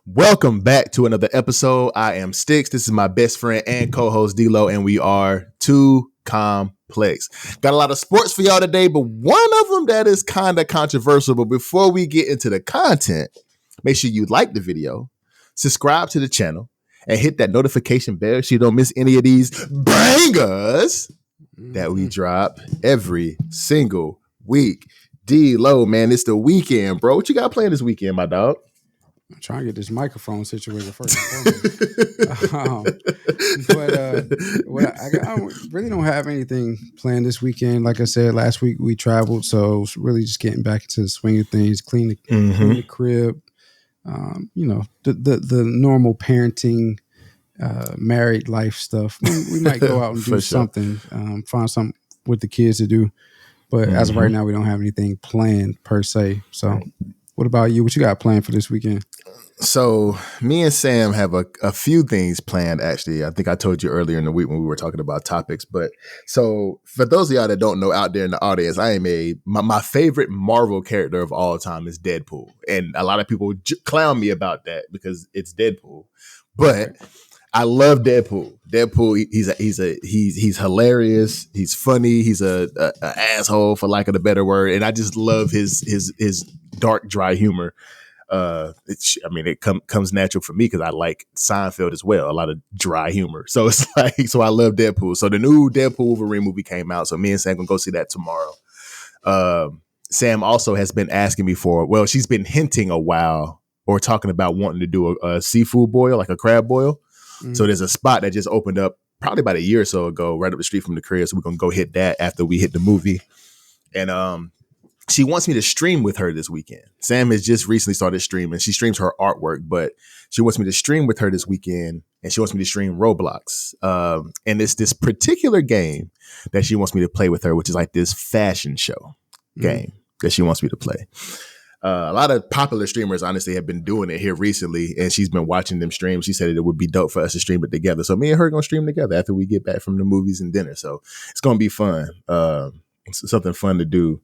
Welcome back to another episode. I am Sticks. This is my best friend and co-host D-Lo, and we are Too Complex. Got a lot of sports for y'all today, but one of them that is kind of controversial. But before we get into the content, make sure you like the video, subscribe to the channel, and hit that notification bell so you don't miss any of these bangers that we drop every single week. D-Lo, man, it's the weekend, bro. What you got playing this weekend, my dog? I'm trying to get this microphone situated first. I really don't have anything planned this weekend. Like I said, last week we traveled, so really just getting back into the swing of things, clean the crib. The normal parenting, married life stuff. We might go out and do something, find something with the kids to do. But as of right now, we don't have anything planned per se. So what about you? What you got planned for this weekend? So me and Sam have a few things planned, actually. I think I told you earlier in the week when we were talking about topics. But so for those of y'all that don't know out there in the audience, I am my favorite Marvel character of all time is Deadpool. And a lot of people clown me about that because it's Deadpool. But I love Deadpool. Deadpool, he's hilarious. He's funny. He's a asshole, for lack of a better word. And I just love his dark, dry humor. It comes natural for me because I like Seinfeld as well. A lot of dry humor. So it's like, so I love Deadpool. So the new Deadpool Wolverine movie came out. So me and Sam gonna go see that tomorrow. Sam also has been asking me she's been hinting a while or talking about wanting to do a seafood boil, like a crab boil. Mm-hmm. So there's a spot that just opened up probably about a year or so ago, right up the street from the crib. So we're gonna go hit that after we hit the movie. And she wants me to stream with her this weekend. Sam has just recently started streaming. She streams her artwork, but she wants me to stream with her this weekend, and she wants me to stream Roblox. And it's this particular game that she wants me to play with her, which is like this fashion show game that she wants me to play. A lot of popular streamers, honestly, have been doing it here recently, and she's been watching them stream. She said it would be dope for us to stream it together. So me and her are going to stream together after we get back from the movies and dinner. So it's going to be fun. It's something fun to do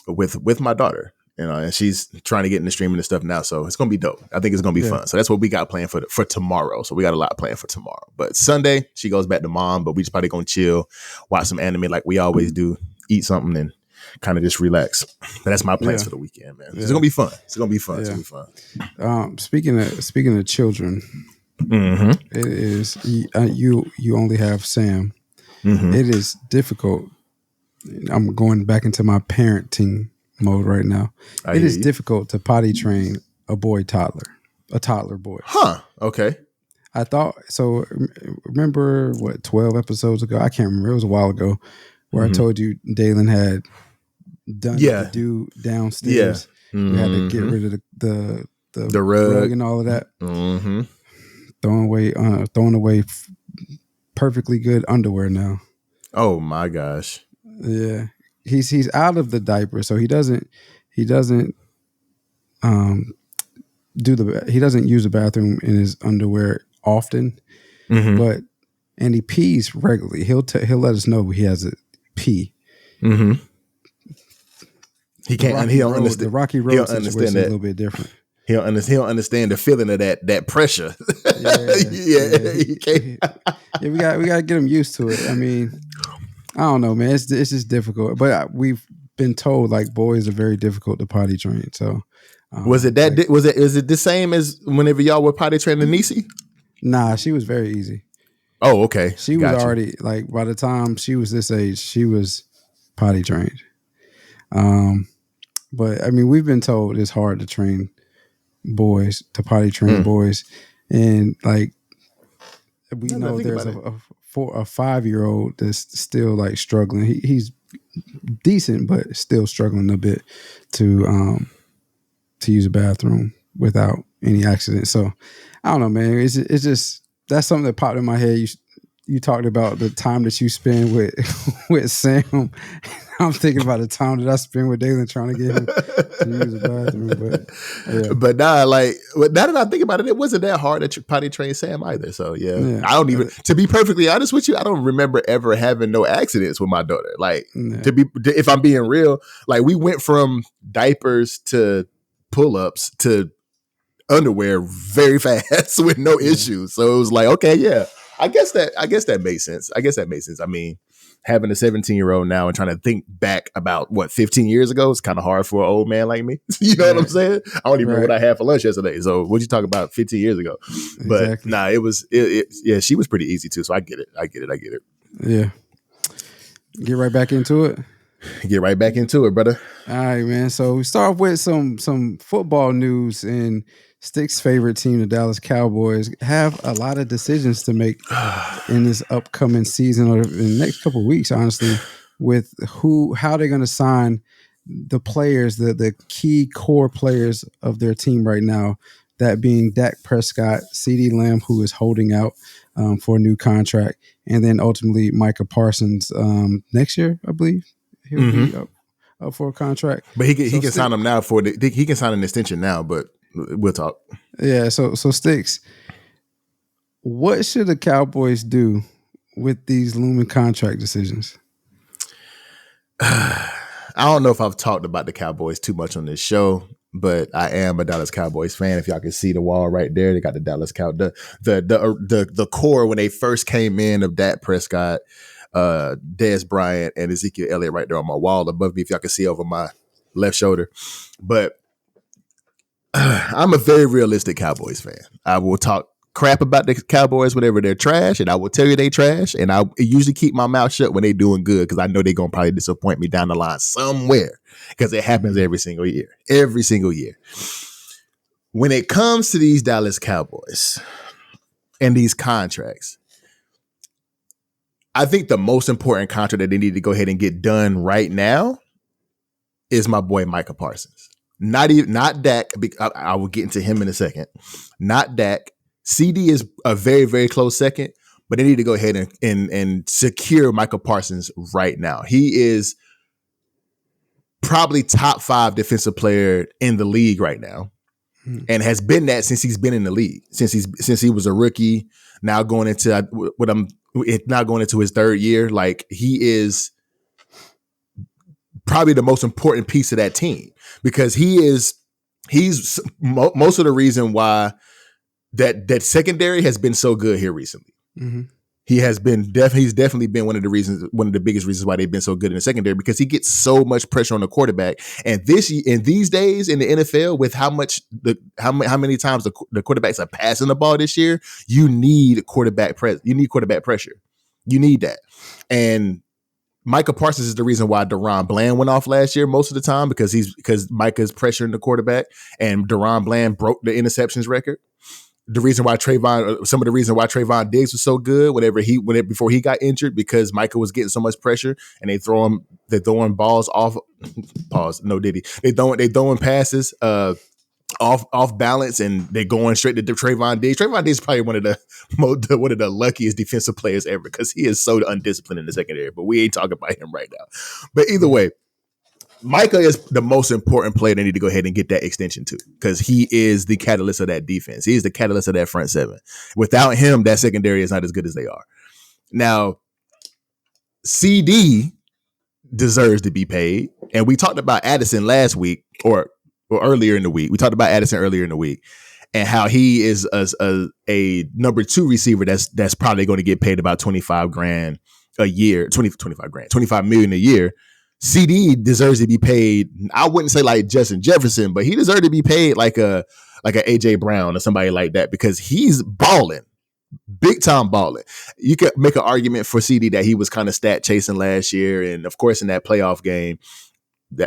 with my daughter, and she's trying to get into streaming and stuff now, so it's gonna be dope. I think it's gonna be fun. So that's what we got planned for tomorrow. So we got a lot planned for tomorrow. But Sunday she goes back to mom, but we just probably gonna chill, watch some anime like we always do, eat something, and kind of just relax. But that's my plans for the weekend, man. It's gonna be fun. It's gonna be fun. Speaking of children, it is you only have Sam. It is difficult. I'm going back into my parenting mode right now. It is difficult to potty train a toddler boy. Huh. Okay. I thought so. Remember 12 episodes ago? I can't remember. It was a while ago where I told you Dalen had done the do downstairs. We had to get rid of the rug and all of that. Throwing away perfectly good underwear now. Oh my gosh. Yeah, he's out of the diaper, so he doesn't use the bathroom in his underwear often, but he pees regularly. He'll let us know he has a pee. He can't. He don't understand the Rocky Road situation is a little bit different. He don't understand the feeling of that pressure. He can't. We got to get him used to it. I mean, I don't know, man. It's just difficult. But we've been told like boys are very difficult to potty train. So is it the same as whenever y'all were potty training Niecy? Nah, she was very easy. Oh, okay. She was already like by the time she was this age, she was potty trained. But I mean, we've been told it's hard to train boys to potty train boys, and like we know there's a 5-year-old that's still like struggling. He's decent, but still struggling a bit to use a bathroom without any accident. So I don't know, man. It's just that's something that popped in my head. You talked about the time that you spend with Sam. I'm thinking about the time that I spend with Dalen trying to get him to use the bathroom. But now that I think about it, it wasn't that hard to potty train Sam either. So yeah. I don't even, to be perfectly honest with you, I don't remember ever having no accidents with my daughter. Like if I'm being real, like we went from diapers to pull-ups to underwear very fast with no issues. So it was like, okay, yeah, I guess that makes sense. I mean, having a 17-year-old now and trying to think back about what 15 years ago is kind of hard for an old man like me. You know what I'm saying? I don't even know what I had for lunch yesterday. So what you talk about 15 years ago? But nah, yeah, she was pretty easy too. So I get it. Yeah. Get right back into it. Get right back into it, brother. All right, man. So we start off with some football news, and Stick's favorite team, the Dallas Cowboys, have a lot of decisions to make in this upcoming season or in the next couple of weeks, honestly, with how they're going to sign the players, the key core players of their team right now, that being Dak Prescott, CeeDee Lamb, who is holding out for a new contract, and then ultimately Micah Parsons next year, I believe. He'll be up for a contract, but he can sign him now he can sign an extension now. But we'll talk. Yeah. So Sticks, what should the Cowboys do with these looming contract decisions? I don't know if I've talked about the Cowboys too much on this show, but I am a Dallas Cowboys fan. If y'all can see the wall right there, they got the Dallas Cowboys. The core when they first came in of Dak Prescott, Dez Bryant, and Ezekiel Elliott right there on my wall above me, if y'all can see over my left shoulder. But I'm a very realistic Cowboys fan. I will talk crap about the Cowboys whenever they're trash, and I will tell you they trash, and I usually keep my mouth shut when they doing good because I know they're going to probably disappoint me down the line somewhere because it happens every single year. When it comes to these Dallas Cowboys and these contracts, I think the most important contract that they need to go ahead and get done right now is my boy Micah Parsons. Not Dak. I will get into him in a second. Not Dak. CD is a very, very close second, but they need to go ahead and secure Micah Parsons right now. He is probably top 5 defensive player in the league right now, and has been that since he's been in the league. Since he was a rookie, now going into his third year. Like, he is probably the most important piece of that team because he's most of the reason why that secondary has been so good here recently. Mm-hmm. He's definitely been one of the biggest reasons why they've been so good in the secondary, because he gets so much pressure on the quarterback. And these days in the NFL, with how many times the quarterbacks are passing the ball this year, you need quarterback pressure. You need that. And Micah Parsons is the reason why Deron Bland went off last year most of the time, because Micah's pressuring the quarterback, and Deron Bland broke the interceptions record. Some of the reason why Trayvon Diggs was so good before he got injured, because Micah was getting so much pressure, and they're throwing balls off. Pause. No diddy. They throwing passes off balance, and they're going straight to Trayvon Diggs. Trayvon Diggs is probably one of the luckiest defensive players ever, because he is so undisciplined in the secondary. But we ain't talking about him right now. But either way, Micah is the most important player they need to go ahead and get that extension to, because he is the catalyst of that defense. He is the catalyst of that front seven. Without him, that secondary is not as good as they are. Now, CD deserves to be paid. And we talked about Addison last week or earlier in the week. We talked about Addison earlier in the week and how he is a number 2 receiver that's probably going to get paid about $25,000 a year, $25 million a year. CD deserves to be paid. I wouldn't say like Justin Jefferson, but he deserves to be paid like a AJ Brown or somebody like that, because he's balling, big time balling. You could make an argument for CD that he was kind of stat chasing last year, and of course in that playoff game,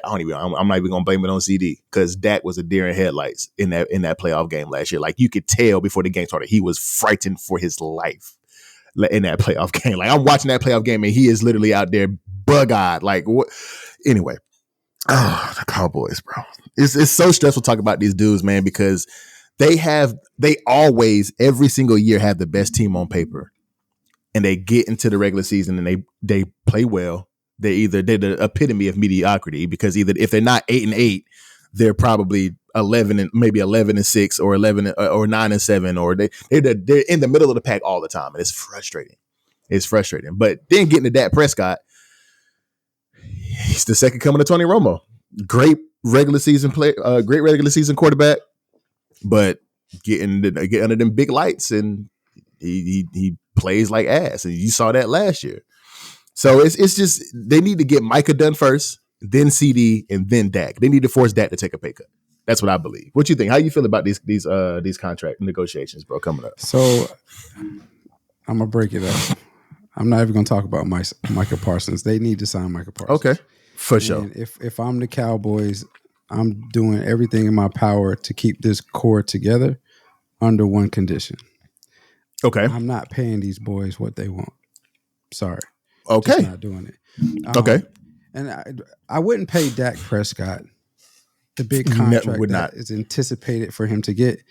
I'm not even gonna blame it on CD, because Dak was a deer in headlights in that playoff game last year. Like, you could tell before the game started, he was frightened for his life in that playoff game. Like, I'm watching that playoff game and he is literally out there bug-eyed. Like, what? Anyway, the Cowboys, bro. It's so stressful talking about these dudes, man, because they always, every single year, have the best team on paper, and they get into the regular season and they play well. They're the epitome of mediocrity, because either if they're not 8-8, they're probably 11-6 or 11 or 9-7, or they're in the middle of the pack all the time, and it's frustrating. But then getting to Dak Prescott, he's the second coming of Tony Romo. Great regular season quarterback, but get under them big lights, and he plays like ass, and you saw that last year. So it's just they need to get Micah done first, then CD, and then Dak. They need to force Dak to take a pay cut. That's what I believe. What you think? How you feel about these contract negotiations, bro, coming up? So I'm gonna break it up. I'm not even gonna talk about Micah Parsons. They need to sign Micah Parsons. Okay, for sure. If I'm the Cowboys, I'm doing everything in my power to keep this core together under one condition. Okay. I'm not paying these boys what they want. Sorry. Okay. Just not doing it. Okay. And I wouldn't pay Dak Prescott the big contract that is anticipated for him to get,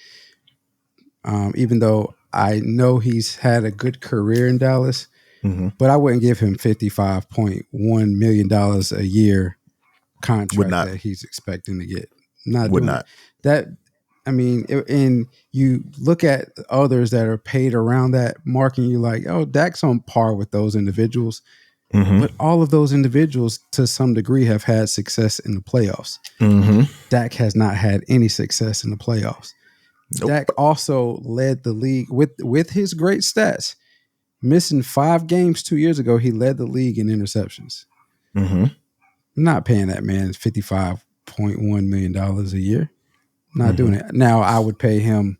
even though I know he's had a good career in Dallas, but I wouldn't give him $55.1 million a year contract that he's expecting to get. That. I mean, and you look at others that are paid around that mark, and you're like, oh, Dak's on par with those individuals. But all of those individuals, to some degree, have had success in the playoffs. Dak has not had any success in the playoffs. Nope. Dak also led the league with his great stats. Missing 5 games 2 years ago, he led the league in interceptions. I'm not paying that man $55.1 million a year. Not doing it. Now, I would pay him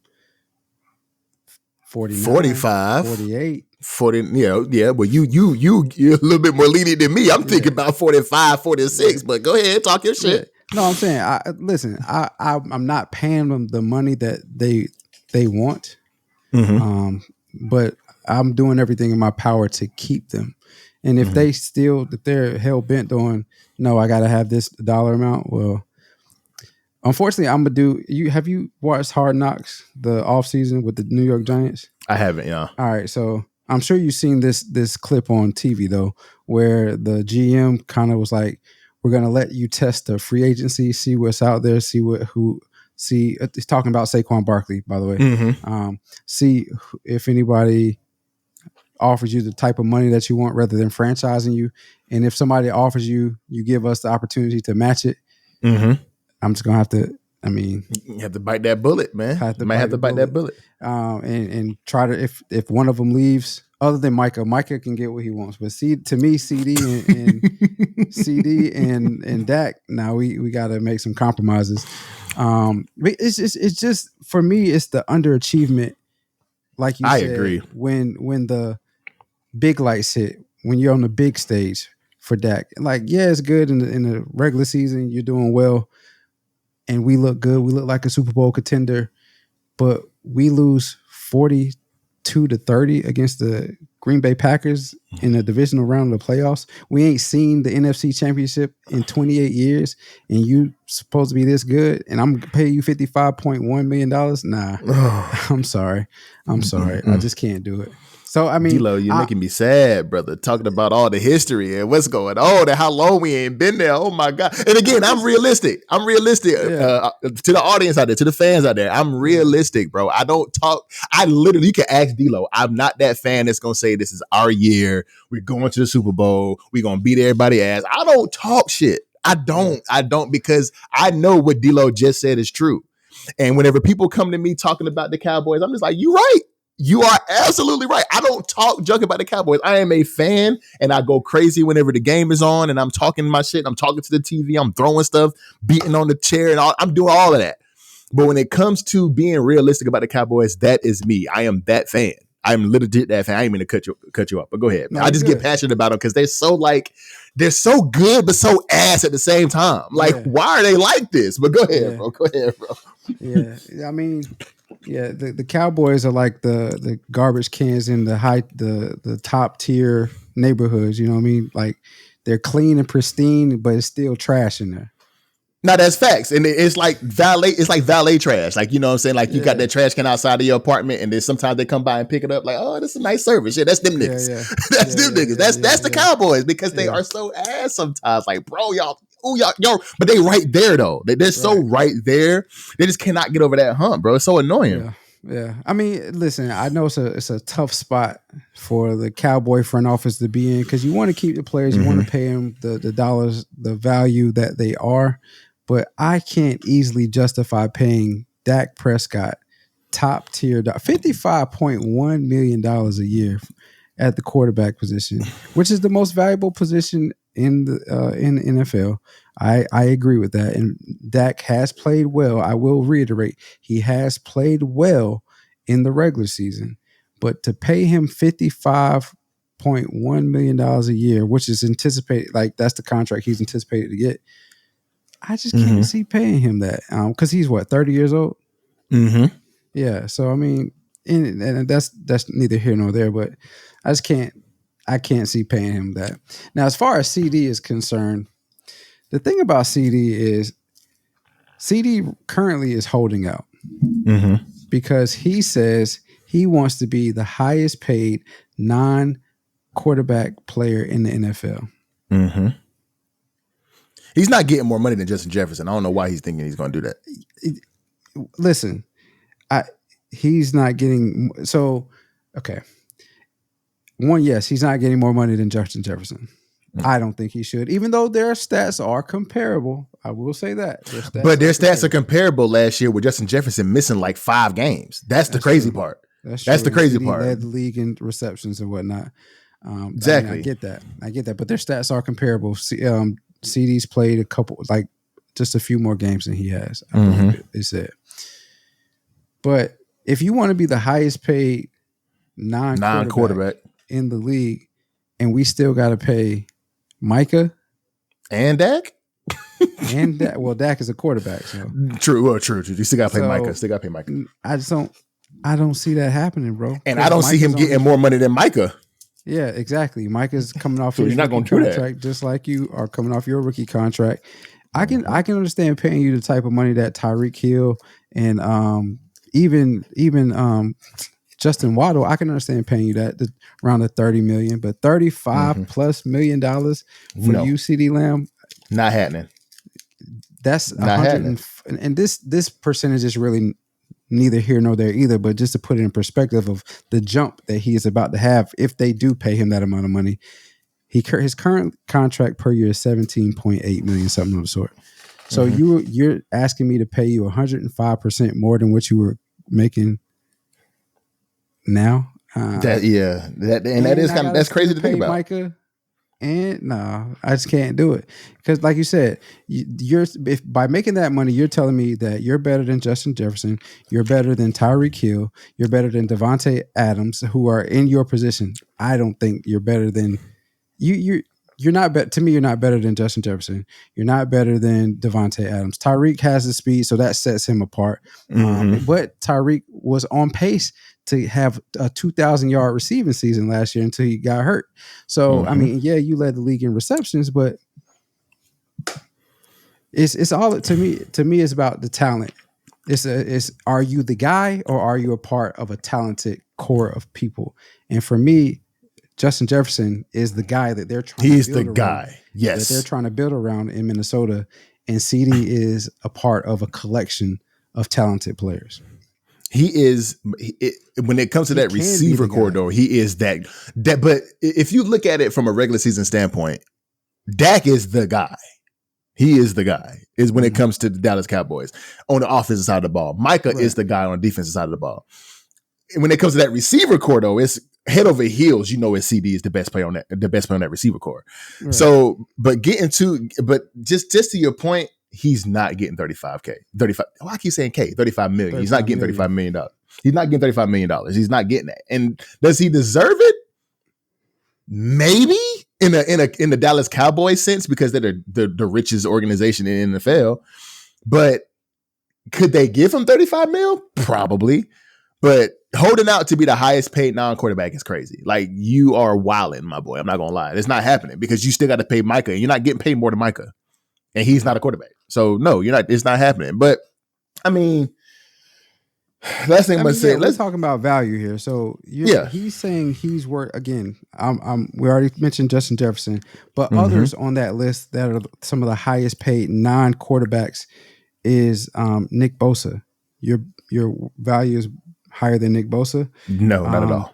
49, 45, 48. 40, yeah. Well, you're a little bit more lenient than me. I'm thinking about 45, 46, but go ahead, talk your shit. Yeah. No, I'm saying, I'm not paying them the money that they want, but I'm doing everything in my power to keep them. And if they're hell bent on, no, I got to have this dollar amount. Well, unfortunately, I'm gonna do. Have you watched Hard Knocks, the offseason with the New York Giants? I haven't. Yeah. All right, so I'm sure you've seen this clip on TV though, where the GM kind of was like, "We're gonna let you test the free agency, see what's out there, see." He's talking about Saquon Barkley, by the way. See if anybody offers you the type of money that you want, rather than franchising you. And if somebody offers you, you give us the opportunity to match it. I'm just gonna have to. I mean, you have to bite that bullet, man. Might have to bite that bullet, and try to. If one of them leaves, other than Micah can get what he wants. But to me, CD and Dak. Now we got to make some compromises. It's just for me, it's the underachievement. Like you said, I agree. When the big lights hit, when you're on the big stage for Dak, like it's good in the regular season, you're doing well. And we look good. We look like a Super Bowl contender, but we lose 42-30 against the Green Bay Packers in the divisional round of the playoffs. We ain't seen the NFC Championship in 28 years, and you supposed to be this good, and I'm gonna pay you $55.1 million? Nah, I'm sorry. I just can't do it. So, I mean, D-Lo, you're making me sad, brother, talking about all the history and what's going on and how long we ain't been there. Oh, my God. And again, I'm realistic. To the audience out there, to the fans out there. I'm realistic, bro. I don't talk. You can ask D-Lo. I'm not that fan that's going to say this is our year. We're going to the Super Bowl. We're going to beat everybody's ass. I don't talk shit. I don't because I know what D-Lo just said is true. And whenever people come to me talking about the Cowboys, I'm just like, you're right. You are absolutely right. I don't talk junk about the Cowboys. I am a fan, and I go crazy whenever the game is on, and I'm talking my shit. I'm talking to the TV. I'm throwing stuff, beating on the chair, and all. I'm doing all of that. But when it comes to being realistic about the Cowboys, that is me. I am that fan. I'm literally that fan. I ain't mean to cut you up, but go ahead. No, I just get passionate about them because they're so good, but so ass at the same time. Like, why are they like this? But go ahead, bro. Go ahead, bro. Yeah, I mean. Yeah, the Cowboys are like the garbage cans in the top tier neighborhoods. You know what I mean? Like they're clean and pristine, but it's still trash in there. No, that's facts. And it's like valet trash. Like, you know what I'm saying? Like you got that trash can outside of your apartment, and then sometimes they come by and pick it up like, oh, this is a nice service. Yeah, that's them niggas. That's them niggas. That's the Cowboys because they are so ass sometimes. Like, bro, y'all, but they right there though. They're so right there. They just cannot get over that hump, bro. It's so annoying. Yeah. I mean, listen, I know it's a tough spot for the Cowboy front office to be in because you want to keep the players, you want to pay them the dollars, the value that they are. But I can't easily justify paying Dak Prescott top tier, $55.1 million a year at the quarterback position, which is the most valuable position in the NFL. I agree with that. And Dak has played well. I will reiterate, he has played well in the regular season. But to pay him $55.1 million a year, which is anticipated, like that's the contract he's anticipated to get, I just can't see paying him that. Because he's 30 years old? Mm-hmm. Yeah. So I mean, and that's neither here nor there, but I can't see paying him that. Now, as far as CD is concerned, the thing about CD is CD currently is holding out because he says he wants to be the highest paid non-quarterback player in the NFL. Mm-hmm. He's not getting more money than Justin Jefferson. I don't know why he's thinking he's going to do that. Listen, he's not getting okay. One, yes, he's not getting more money than Justin Jefferson. I don't think he should, even though their stats are comparable. I will say that. Their stats are comparable last year with Justin Jefferson missing like 5 games. That's the crazy part. That's the crazy part. He led the league in receptions and whatnot. Exactly. I get that. But their stats are comparable. CD's played a couple, like just a few more games than he has. I believe it said. But if you want to be the highest paid non-quarterback in the league, and we still got to pay Micah and Dak, Dak is a quarterback. So true. You still got to pay Micah. Still got to pay Micah. I don't see that happening, bro. And I don't see him getting more money than Micah. Yeah, exactly. Micah's coming off so his not rookie contract, just like you are coming off your rookie contract. I can understand paying you the type of money that Tyreek Hill and even Justin Waddle, I can understand paying you that around the $30 million, but $35+ million for you, CD Lamb, not happening. That's not happening. And this percentage is really neither here nor there either. But just to put it in perspective of the jump that he is about to have, if they do pay him that amount of money, his current contract per year is $17.8 million, something of the sort. So you're asking me to pay you 105% more than what you were making now. That's crazy to think about. Micah, and I just can't do it because, like you said, if by making that money, you're telling me that you're better than Justin Jefferson, you're better than Tyreek Hill, you're better than Devontae Adams, who are in your position. I don't think you're better than you. You're not to me. You're not better than Justin Jefferson. You're not better than Devontae Adams. Tyreek has the speed, so that sets him apart. But Tyreek was on pace to have a 2,000-yard receiving season last year until he got hurt. So I mean, yeah, you led the league in receptions, but it's all to me. To me, it's about the talent. It's are you the guy or are you a part of a talented core of people? And for me, Justin Jefferson is the guy that they're trying to build around. Yes. That they're trying to build around in Minnesota. And CD is a part of a collection of talented players. He is, when it comes to that receiver corridor, he is that. But if you look at it from a regular season standpoint, Dak is the guy. He is the guy, is when it comes to the Dallas Cowboys on the offensive side of the ball. Micah is the guy on the defensive side of the ball. And when it comes to that receiver corridor, it's head over heels. You know, CD is the best player on that receiver core. Right. So, but just to your point, he's not getting 35K. 35. Oh, I keep saying K. 35 million. He's not getting $35 million. He's not getting $35 million. He's not getting that. And does he deserve it? Maybe in the Dallas Cowboys sense, because they're the richest organization in the NFL. But could they give him 35 mil? Probably. But holding out to be the highest paid non-quarterback is crazy. Like, you are wilding, my boy. I'm not gonna lie. It's not happening because you still got to pay Micah, and you're not getting paid more than Micah, and he's not a quarterback. So no, you're not. It's not happening. But I mean, last thing I'm gonna say. Let's talk about value here. So he's saying he's worth again. We already mentioned Justin Jefferson, but others on that list that are some of the highest paid non-quarterbacks is Nick Bosa. Your value is higher than Nick Bosa? No, not at all.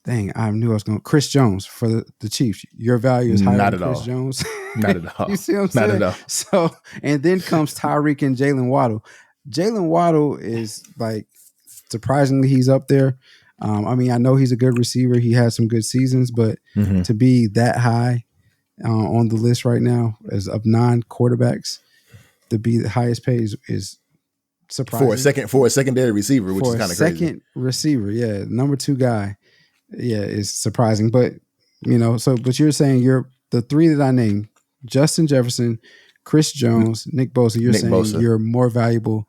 Dang, I knew I was going. Chris Jones for the Chiefs. Your value is higher than Chris Jones? Not at all. You see what I'm saying? Not at all. So, and then comes Tyreek and Jalen Waddle. Jalen Waddle is like surprisingly he's up there. I mean, I know he's a good receiver. He had some good seasons, but to be that high on the list right now as of 9 quarterbacks, to be the highest paid is surprising. For a secondary receiver, which is kind of crazy. Second receiver, yeah. Number 2 guy, yeah, is surprising. But, but you're saying the 3 that I named, Justin Jefferson, Chris Jones, Nick Bosa, you're more valuable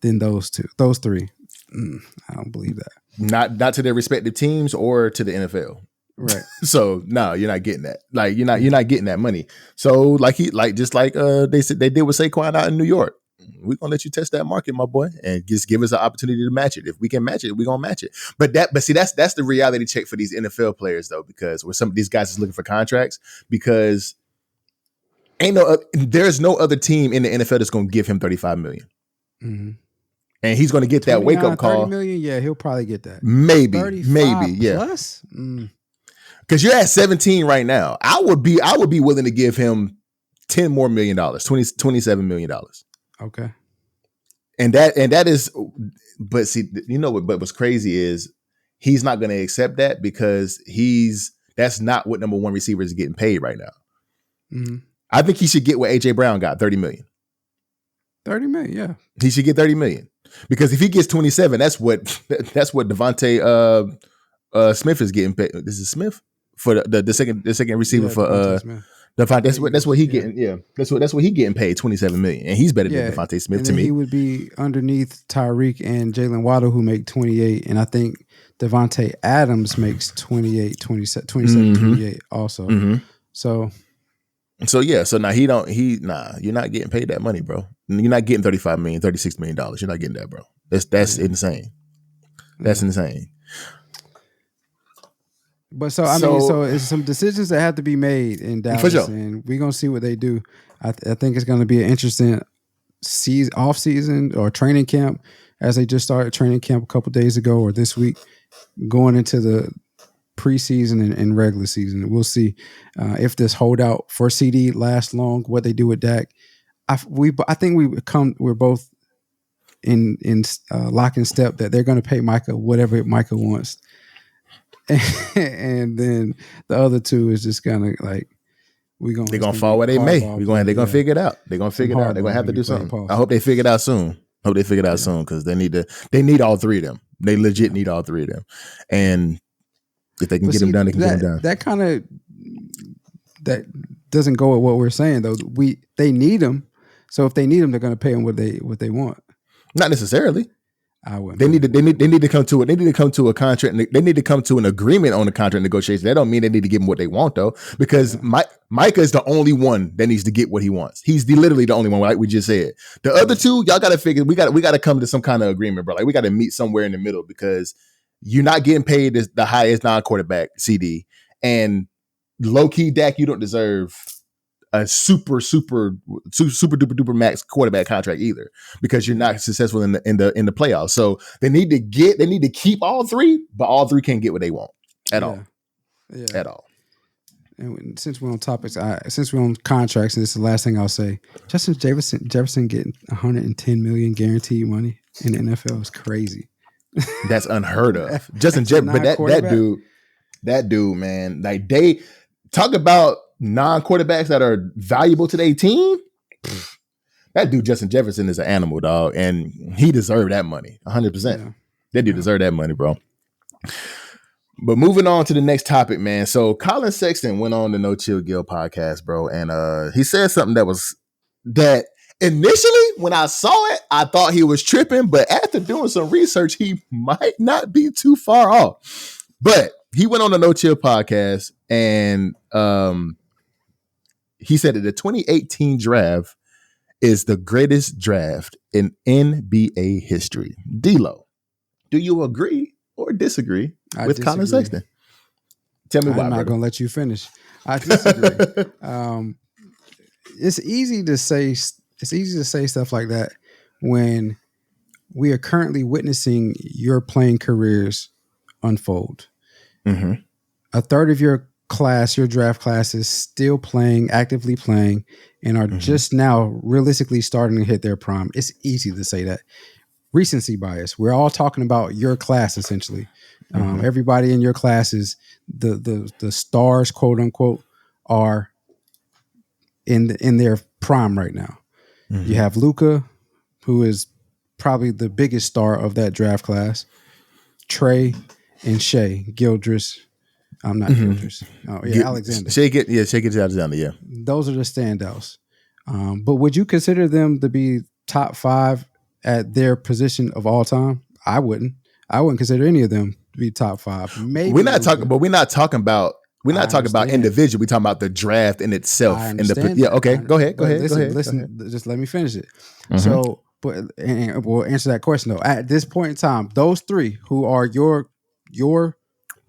than those 3. I don't believe that. Not to their respective teams or to the NFL. Right. So no, you're not getting that. Like you're not getting that money. So just like they said they did with Saquon out in New York. We're gonna let you test that market, my boy, and just give us an opportunity to match it. If we can match it, we're gonna match it. But see, that's the reality check for these NFL players though, because where some of these guys is looking for contracts, because there's no other team in the NFL that's gonna give him $35 million. Mm-hmm. And he's going to get that wake up call. $30 million, yeah, he'll probably get that. Maybe, yeah. Plus, because you're at 17 right now. I would be willing to give him $10 more million, $27 million. Okay. And that is, but see, but what's crazy is he's not going to accept that because that's not what number 1 receiver is getting paid right now. Mm-hmm. I think he should get what AJ Brown got, $30 million. 30 million, yeah. He should get 30 million. Because if he gets 27, that's what Devontae Smith is getting paid. This is Smith for the second receiver for Devontae. That's what he getting. Yeah, that's what he getting paid, $27 million, and he's better than Devontae Smith to me. He would be underneath Tyreek and Jalen Waddle, who make 28, and I think Devontae Adams makes 28, 27, 28 also. Mm-hmm. So now you're not getting paid that money, bro. You're not getting $35 million, $36 million. You're not getting that, bro. That's insane. That's insane. But so it's some decisions that have to be made in Dallas, for sure. And we're gonna see what they do. I think it's gonna be an interesting off season or training camp, as they just started training camp a couple days ago or this week, going into the preseason and regular season. We'll see if this holdout for CD lasts long, what they do with Dak. I think we're both in lock and step that they're going to pay Micah whatever Micah wants, and then the other 2 is just kind of like they're gonna fall where they may. They're gonna figure it out. They're gonna figure it out. They're gonna have to do something. I hope they figure it out soon. Soon because they need all 3 of them. They legit need all 3 of them, and if they can get them done, they can get them done. That doesn't go with what we're saying though. They need them. So if they need them, they're going to pay them what they want. Not necessarily. I wouldn't. They need to come to it. They need to come to a contract. They need to come to an agreement on the contract negotiation. That don't mean they need to give them what they want though, because Micah is the only one that needs to get what he wants. He's literally the only one, like we just said. The other 2, y'all got to figure. We got to come to some kind of agreement, bro. Like we got to meet somewhere in the middle because you're not getting paid the highest non-quarterback CD, and low key Dak, you don't deserve a super duper max quarterback contract either, because you're not successful in the playoffs. So they need to keep all 3, but all 3 can't get what they want at all. At all. And since we're on topics, since we're on contracts, and this is the last thing I'll say, Justin Jefferson getting $110 million guaranteed money in the NFL is crazy. That's unheard of. Justin Jefferson, but that dude, man, like they talk about non-quarterbacks that are valuable to their team. That dude, Justin Jefferson, is an animal, dog, and he deserved that money, 100%. Yeah. That dude deserved that money, bro. But moving on to the next topic, man. So Colin Sexton went on the No Chill Gill podcast, bro, and he said something that initially when I saw it, I thought he was tripping, but after doing some research, he might not be too far off. But he went on the No Chill podcast, and he said that the 2018 draft is the greatest draft in NBA history. D-Lo, do you agree or disagree with Colin Sexton? Tell me why. I'm not going to let you finish. I disagree. It's easy to say stuff like that when we are currently witnessing your playing careers unfold. Mm-hmm. A third of your class, your draft class, is still playing, actively playing, and are just now realistically starting to hit their prime. It's easy to say that. recency bias. We're all talking about your class essentially. Everybody in your class is the stars, quote unquote, are in their prime right now. You have Luka, who is probably the biggest star of that draft class. Trey and Shea Gildress. I'm not Gildress. Oh yeah, Alexander. Shea gets Alexander. Yeah, those are the standouts. But would you consider them to be top 5 at their position of all time? I wouldn't. I wouldn't consider any of them to be top 5. Maybe we're not talking about individual. We're talking about the draft in itself. Okay, go ahead. Listen. Just let me finish it. So, and we'll answer that question though. At this point in time, those 3 who are your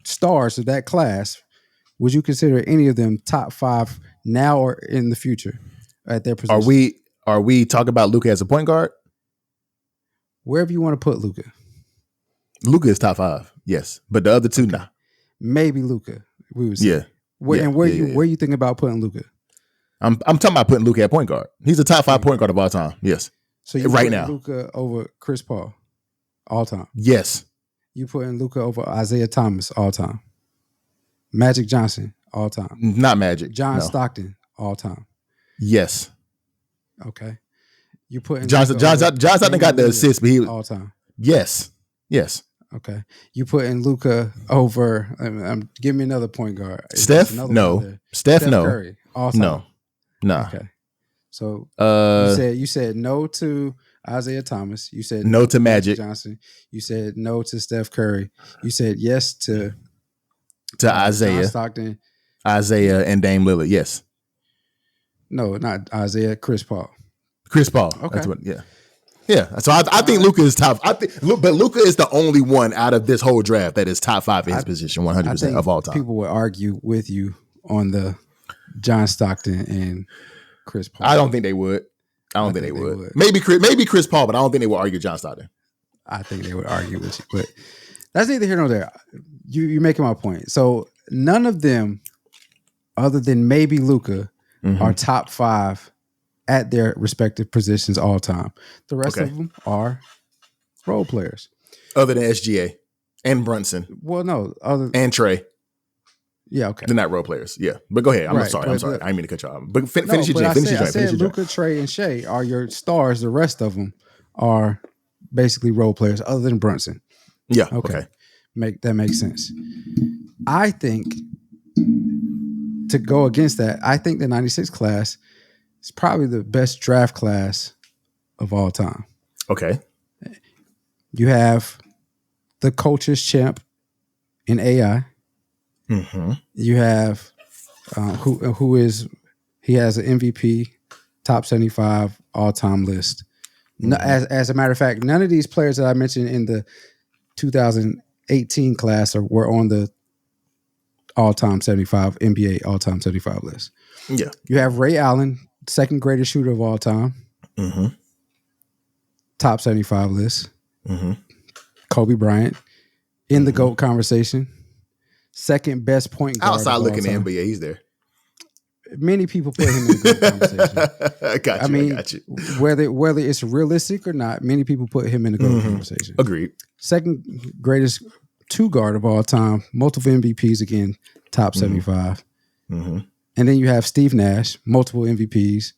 stars of that class, would you consider any of them top 5 now or in the future at their position? Are we talking about Luka as a point guard? Wherever you want to put Luka. Luka is top 5, yes, but the other 2, nah. Maybe Luka. We would say. Yeah. Where you think about putting Luka? I'm talking about putting Luka at point guard. He's a top 5 point guard of all time. Yes. So you right now, Luka over Chris Paul, all time. Yes. You putting Luka over Isaiah Thomas, all time. Magic Johnson, all time. Not Magic. John Stockton, all time. Yes. Okay. You putting John Stockton got the assist, but he all time. Yes. Okay. You putting Luka over? Give me another point guard. Steph? No. Steph? No. Curry, all time. No. Nah. Okay. So you said no to Isaiah Thomas. You said no to Magic Johnson. You said no to Steph Curry. You said yes to Isaiah John Stockton, Isaiah, and Dame Lillard. Yes. No, not Isaiah. Chris Paul. Okay. That's what. Yeah. Yeah. So I think Luka is top. But Luka is the only one out of this whole draft that is top 5 in his position, 100% of all time. People would argue with you on the John Stockton and Chris Paul. I don't think they would. I don't think they would. Maybe Chris Paul, but I don't think they would argue John Stockton. I think they would argue with you, but that's neither here nor there. You're making my point. So none of them, other than maybe Luka, are top 5 at their respective positions all time. The rest of them are role players. Other than SGA and Brunson. Well, no. And Trey. Yeah, okay. They're not role players. Yeah. But go ahead. I'm sorry. I didn't mean to cut you off. But finish your joint. I said Luka, Trey, and Shea are your stars. The rest of them are basically role players other than Brunson. Yeah. Okay. That makes sense. I think to go against that, I think the 96 class is probably the best draft class of all time. Okay. You have the coaches champ in AI. You have he has an MVP, top 75 all-time list. As a matter of fact, none of these players that I mentioned in the 2018 class were on the all-time 75 NBA all-time 75 list. Yeah. You have Ray Allen, second greatest shooter of all time. Top 75 list. Kobe Bryant in the GOAT conversation. Second best point guard. Outside looking in, but yeah, he's there. Many people put him in the GOAT conversation. I got you. Whether it's realistic or not, many people put him in the GOAT conversation. Agreed. Second greatest 2 guard of all time, multiple MVPs again, top 75. And then you have Steve Nash, multiple MVPs,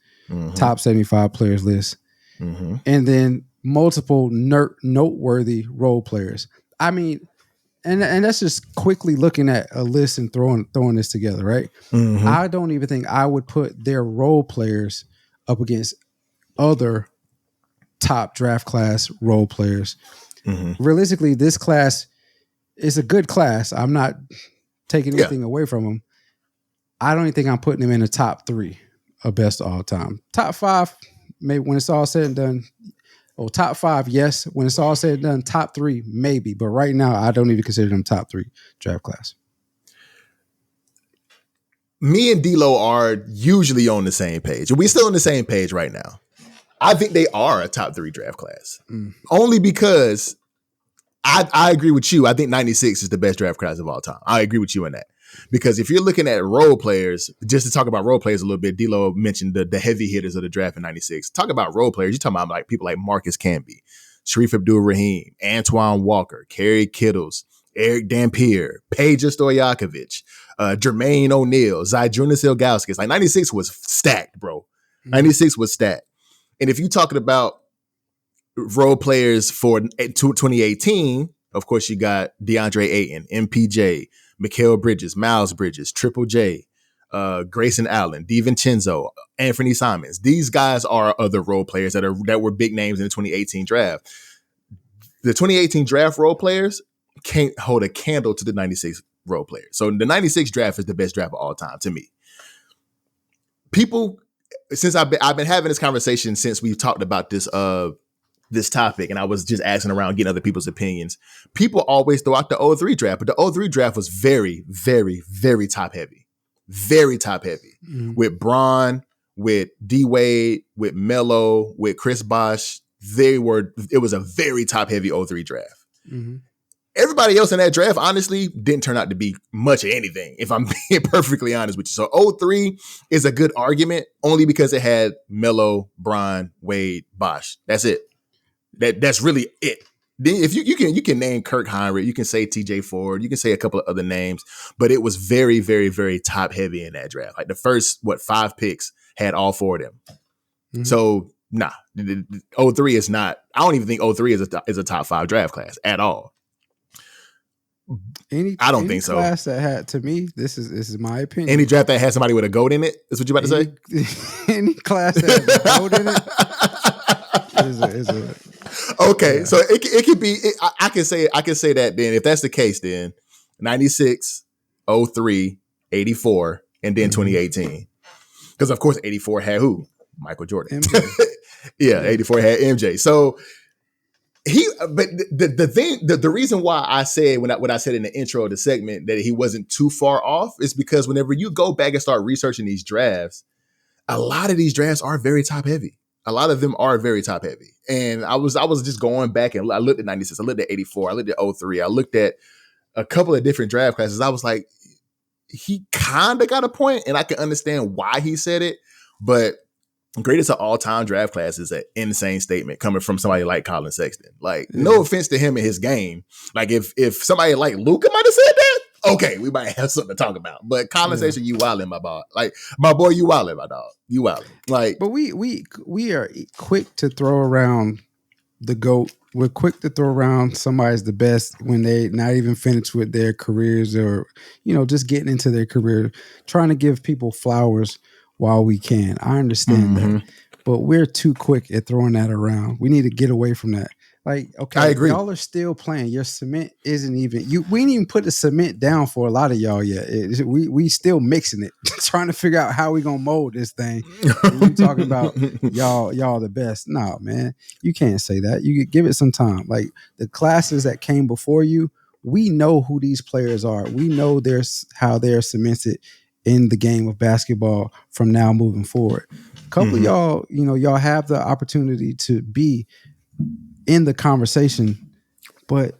top 75 players list. And then multiple noteworthy role players. I mean, and that's just quickly looking at a list and throwing this together, right? I don't even think I would put their role players up against other top draft class role players. Realistically, this class is a good class. I'm not taking anything away from them. I don't even think I'm putting them in the top 3 of best of all time. Top 5, maybe when it's all said and done. Oh, top 5, yes. When it's all said and done, top 3, maybe. But right now, I don't even consider them top 3 draft class. Me and D-Lo are usually on the same page. We're still on the same page right now. I think they are a top 3 draft class. Only because I agree with you. I think 96 is the best draft class of all time. I agree with you on that. Because if you're looking at role players, just to talk about role players a little bit, D-Lo mentioned the heavy hitters of the draft in 96. Talk about role players. You're talking about like people like Marcus Camby, Sharif Abdul-Rahim, Antoine Walker, Kerry Kittles, Eric Dampier, Peja Stojakovic, Jermaine O'Neal, Zydrunas Ilgauskas. Like 96 was stacked, bro. 96 was stacked. And if you're talking about role players for 2018, of course, you got DeAndre Ayton, MPJ, Mikal Bridges, Miles Bridges, Triple J, Grayson Allen, DiVincenzo, Anthony Simons. These guys are other role players that were big names in the 2018 draft. The 2018 draft role players can't hold a candle to the 96 role players. So the 96 draft is the best draft of all time to me. People, since I've been having this conversation since we talked about this topic, and I was just asking around, getting other people's opinions. People always throw out the 03 draft, but the 03 draft was very, very, very top heavy. Very top heavy. With Bron, with D Wade, with Melo, with Chris Bosh. It was a very top heavy 03 draft. Everybody else in that draft, honestly, didn't turn out to be much of anything, if I'm being perfectly honest with you. So 03 is a good argument only because it had Melo, Bron, Wade, Bosh. That's it. That's really it. If you can name Kirk Heinrich, you can say TJ Ford, you can say a couple of other names, but it was very, very, very top heavy in that draft. Like the first 5 picks had all 4 of them. So nah, 03 is not. I don't even think 03 is a top 5 draft class at all. I don't think so. Class that had, to me, this is my opinion. Any draft that had somebody with a GOAT in it is what you about to say. Any class that has a GOAT in it is a. Okay, yeah. So it could be. I can say that then. If that's the case, then 96, 03, 84, and then 2018. Because of course 84 had who? Michael Jordan. MJ. Yeah, 84 had MJ. So but the reason why I said what I said in the intro of the segment that he wasn't too far off is because whenever you go back and start researching these drafts, a lot of these drafts are very top heavy. A lot of them are very top heavy. And I was just going back and I looked at 96, I looked at 84, I looked at 03, I looked at a couple of different draft classes. I was like, he kind of got a point, and I can understand why he said it, but greatest of all time draft class is an insane statement coming from somebody like Colin Sexton. Like, no offense to him and his game. Like, if somebody like Luka might have said that, okay, we might have something to talk about. But Colin Sexton, you wildin', my boy. Like, my boy, you wildin', my dog. You wildin'. Like, but we are quick to throw around the GOAT. We're quick to throw around somebody's the best when they not even finished with their careers, or just getting into their career, trying to give people flowers while we can. I understand that, but we're too quick at throwing that around. We need to get away from that. Like, okay, I agree. Y'all are still playing. Your cement isn't even. We didn't even put the cement down for a lot of y'all yet. We still mixing it, trying to figure out how we gonna mold this thing. And you talking about y'all the best? No, man, you can't say that. You give it some time. Like the classes that came before you, we know who these players are. We know how they're cemented in the game of basketball from now moving forward. A couple of y'all, y'all have the opportunity to be in the conversation, but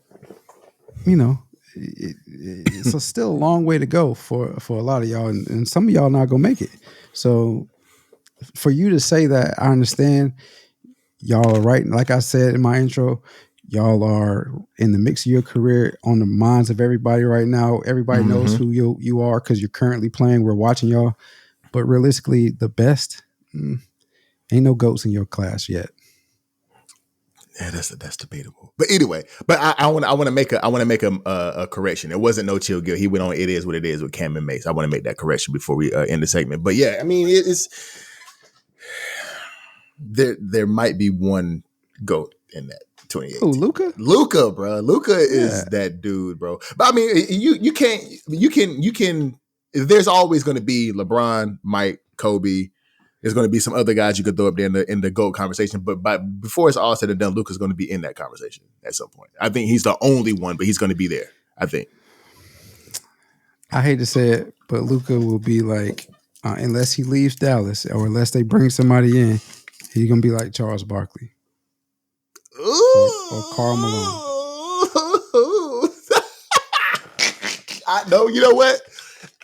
it's still a long way to go for a lot of y'all, and some of y'all not gonna make it. So for you to say that, I understand. Y'all are right. Like I said in my intro, y'all are in the mix of your career, on the minds of everybody right now. Everybody knows who you are because you're currently playing. We're watching y'all, but realistically, the best ain't no GOATs in your class yet. Yeah, that's debatable. But anyway, I want to make a correction. It wasn't no Chill Gill. He went on It Is What It Is with Cam and Mace. I want to make that correction before we end the segment. But yeah, I mean, it's there might be one GOAT in that 2018. Oh, Luka? Luka, bro. Luka is that dude, bro. But I mean, you can. There's always going to be LeBron, Mike, Kobe. There's going to be some other guys you could throw up there in the GOAT conversation, but before it's all said and done, Luka's going to be in that conversation at some point. I think he's the only one, but he's going to be there, I think. I hate to say it, but Luka will be like, unless he leaves Dallas or unless they bring somebody in, he's going to be like Charles Barkley. Or Karl Malone. I know, you know what?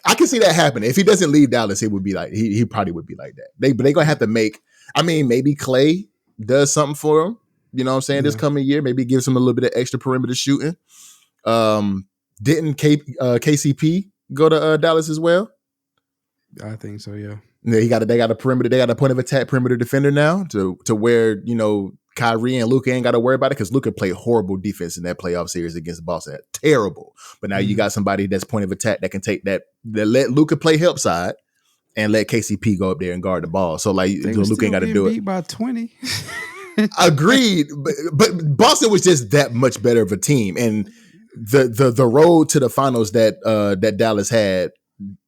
I can see that happening. If he doesn't leave Dallas, it would be like he probably would be like that. But they're gonna have to make. I mean, maybe Clay does something for him. You know what I'm saying? This coming year, maybe gives him a little bit of extra perimeter shooting. Didn't KCP go to Dallas as well? I think so. Yeah. Yeah, they got a perimeter. They got a point of attack perimeter defender now to where Kyrie and Luka ain't got to worry about it because Luka played horrible defense in that playoff series against Boston. Terrible. But now you got somebody that's point of attack that can take that let Luka play help side and let KCP go up there and guard the ball. So Luka ain't got to do it. Beat by 20. Agreed. But Boston was just that much better of a team. And the road to the finals that Dallas had,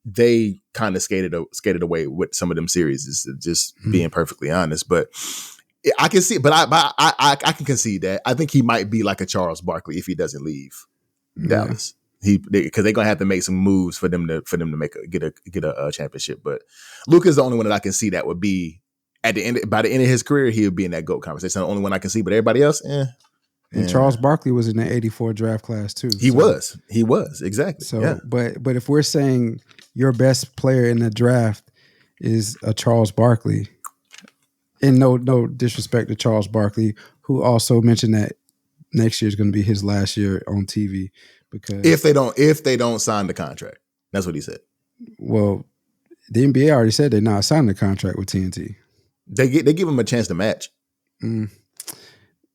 they kind of skated away with some of them series, just being perfectly honest. But I can see, but I can concede that. I think he might be like a Charles Barkley if he doesn't leave Dallas. Because they're gonna have to make some moves for them to get a championship. But Luka's the only one that I can see that would be by the end of his career, he would be in that GOAT conversation. The only one I can see, but everybody else, And Charles Barkley was in the '84 draft class too. He was exactly. So, but if we're saying your best player in the draft is a Charles Barkley, and no disrespect to Charles Barkley, who also mentioned that next year is going to be his last year on TV, because if they don't sign the contract, that's what he said. Well, the NBA already said they're not signing the contract with TNT. They give him a chance to match. Well,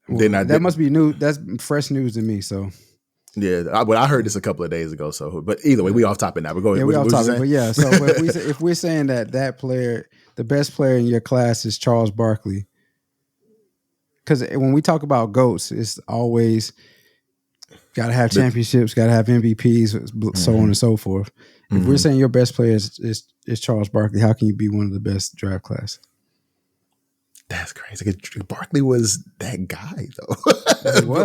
that must be new. That's fresh news to me. So, yeah, I heard this a couple of days ago. So, but either way, we off topic now. We're going. Yeah, we off topic. But yeah, so if we're saying that player, the best player in your class is Charles Barkley, because when we talk about GOATs, it's always got to have championships, got to have MVPs, so on and so forth. If we're saying your best player is Charles Barkley, how can you be one of the best draft class? That's crazy. Barkley was that guy though.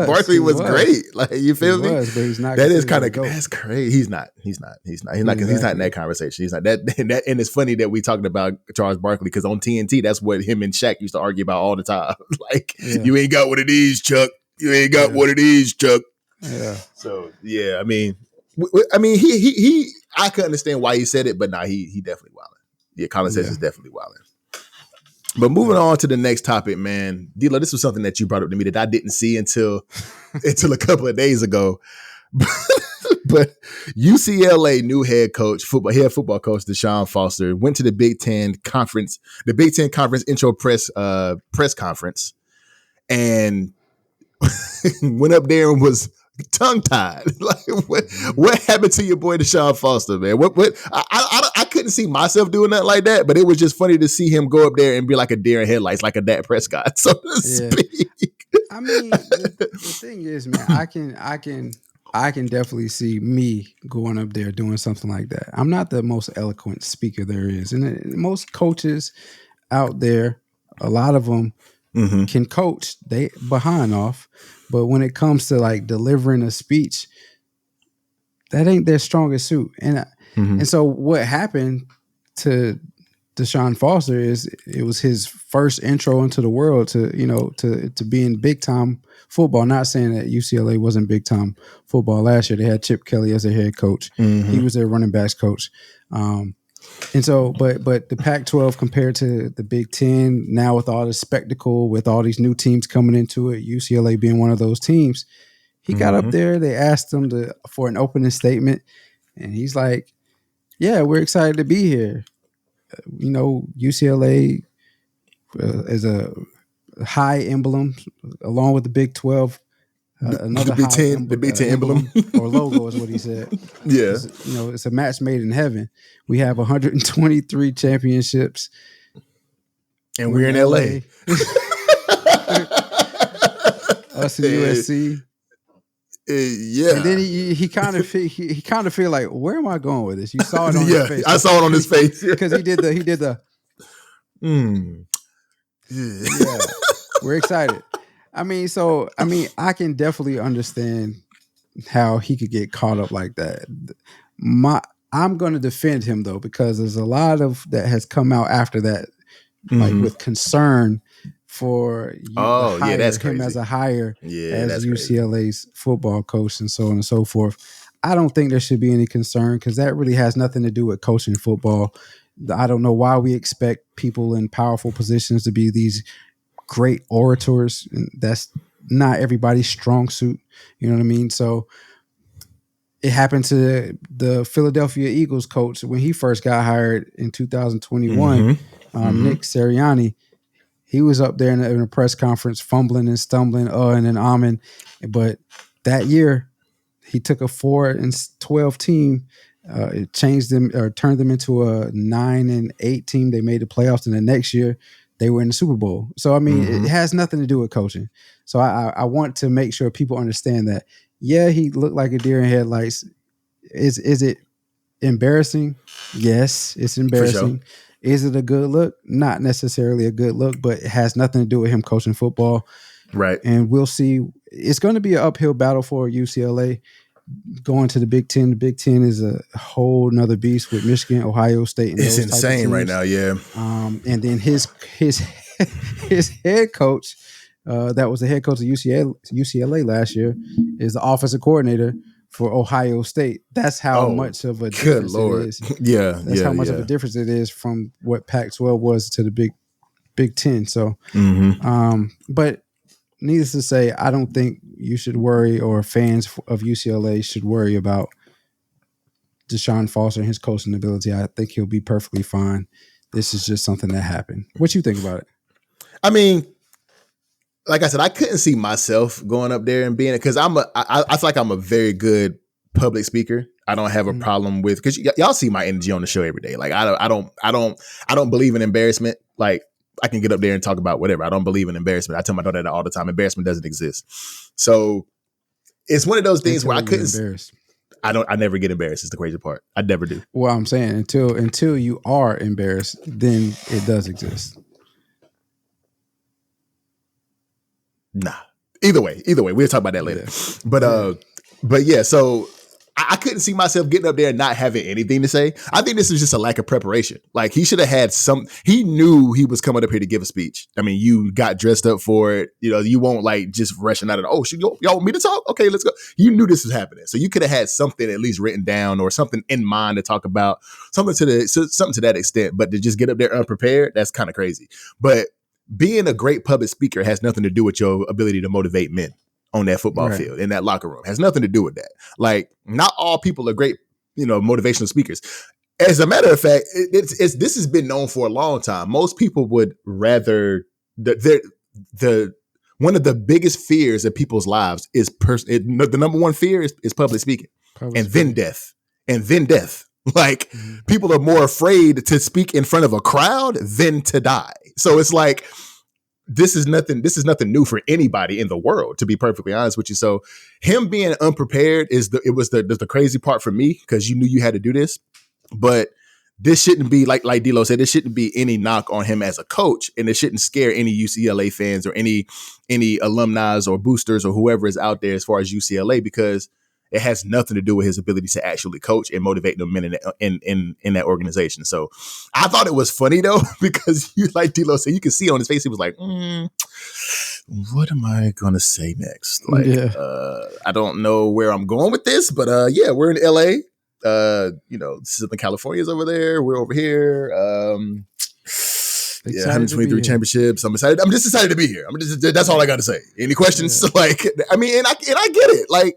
Barkley was great. Like, you feel me? But he's not. That is kind of, that's crazy. He's not in that conversation. He's not that. And it's funny that we talking about Charles Barkley because on TNT, that's what him and Shaq used to argue about all the time. Like, you ain't got one of these, Chuck. You ain't got one of these, Chuck. Yeah. So yeah, I mean, he. I could understand why he said it, but nah, he definitely wilding. Yeah, Colin says he's definitely wilding. But moving on to the next topic, man. D-Lo, this was something that you brought up to me that I didn't see until a couple of days ago. But UCLA new head football coach Deshaun Foster went to the Big Ten conference intro press conference, and went up there and was tongue-tied. Like, what happened to your boy Deshaun Foster, man? What I couldn't see myself doing that like that, but it was just funny to see him go up there and be like a deer in headlights, like a Dak Prescott, so to speak. I mean, the thing is, man, I can definitely see me going up there doing something like that. I'm not the most eloquent speaker there is, and most coaches out there, a lot of them can coach they behind off. But when it comes to like delivering a speech, that ain't their strongest suit. And so what happened to Deshaun Foster is it was his first intro into the world to being big time football. Not saying that UCLA wasn't big time football last year. They had Chip Kelly as their head coach. He was their running backs coach. And so, but the Pac-12 compared to the Big Ten, now with all the spectacle, with all these new teams coming into it, UCLA being one of those teams, he got up there. They asked him for an opening statement, and he's like, "Yeah, we're excited to be here. UCLA is a high emblem, along with the Big 12." Another the Big Ten emblem or logo is what he said. Yeah, it's a match made in heaven. We have 123 championships, and we're in LA. Us in USC. Yeah, and then he kind of feel like, where am I going with this? You saw it on his face. I saw it on his face because he did the. Yeah, we're excited. I mean, I can definitely understand how he could get caught up like that. I'm going to defend him though, because there's a lot of that has come out after that, like with concern for that's crazy. Him as a hire as UCLA's football coach and so on and so forth. I don't think there should be any concern because that really has nothing to do with coaching football. I don't know why we expect people in powerful positions to be these great orators. And that's not everybody's strong suit. You know what I mean? So it happened to the Philadelphia Eagles coach when he first got hired in 2021, Nick Sirianni. He was up there in a press conference, fumbling and stumbling, and then ahhing. But that year, he took a 4-12 team, it changed them or turned them into a 9-8 team. They made the playoffs, and the next year they were in the Super Bowl. So I mean, it has nothing to do with coaching. So I want to make sure people understand that. Yeah, he looked like a deer in headlights. Is it embarrassing? Yes, it's embarrassing. Sure. Is it a good look? Not necessarily a good look, but it has nothing to do with him coaching football. Right. And we'll see. It's going to be an uphill battle for UCLA going to the Big Ten. The Big Ten is a whole nother beast with Michigan, Ohio State. And it's insane right now, yeah. And then his head coach, that was the head coach of UCLA last year, is the offensive coordinator for Ohio State. That's how much of a difference it is. That's how much of a difference it is from what Pac-12 was to the Big Ten. So, but needless to say, I don't think you should worry, or fans of UCLA should worry about Deshaun Foster and his coaching ability. I think he'll be perfectly fine. This is just something that happened. What you think about it? I mean, like I said, I couldn't see myself going up there and being it because I feel like I'm a very good public speaker. I don't have a problem with, because y'all see my energy on the show every day. Like I don't believe in embarrassment. Like I can get up there and talk about whatever. I don't believe in embarrassment. I tell my daughter that all the time. Embarrassment doesn't exist. So it's one of those things where I couldn't. Embarrassed. I never get embarrassed. Is the crazy part. I never do. Well, I'm saying until you are embarrassed, then it does exist. Nah. Either way, we'll talk about that later. Yeah. But yeah, so I couldn't see myself getting up there and not having anything to say. I think this is just a lack of preparation. Like he should have had he knew he was coming up here to give a speech. I mean, you got dressed up for it. You know, you won't like just rushing out of y'all want me to talk? Okay, let's go. You knew this was happening. So you could have had something at least written down or something in mind to talk about, something to that extent. But to just get up there unprepared, that's kind of crazy. But being a great public speaker has nothing to do with your ability to motivate men on that football field, in that locker room. Has nothing to do with that. Like, not all people are great, motivational speakers. As a matter of fact, this has been known for a long time. Most people would rather the one of the biggest fears of people's lives is the number one fear is public speaking, then death. Like people are more afraid to speak in front of a crowd than to die. So it's like, this is nothing new for anybody in the world, to be perfectly honest with you. So him being unprepared was the crazy part for me, because you knew you had to do this. But this shouldn't be like D'Lo said, there shouldn't be any knock on him as a coach, and it shouldn't scare any UCLA fans or any alumni or boosters or whoever is out there as far as UCLA, because it has nothing to do with his ability to actually coach and motivate the men in that organization. So I thought it was funny though, because you, like D'Lo said, you can see on his face, he was like, what am I going to say next? Like, I don't know where I'm going with this, but we're in LA. Southern California's over there. We're over here. 123 championships. I'm excited. I'm just excited to be here. That's all I got to say. Any questions? Yeah. Like, I mean, and I get it. Like,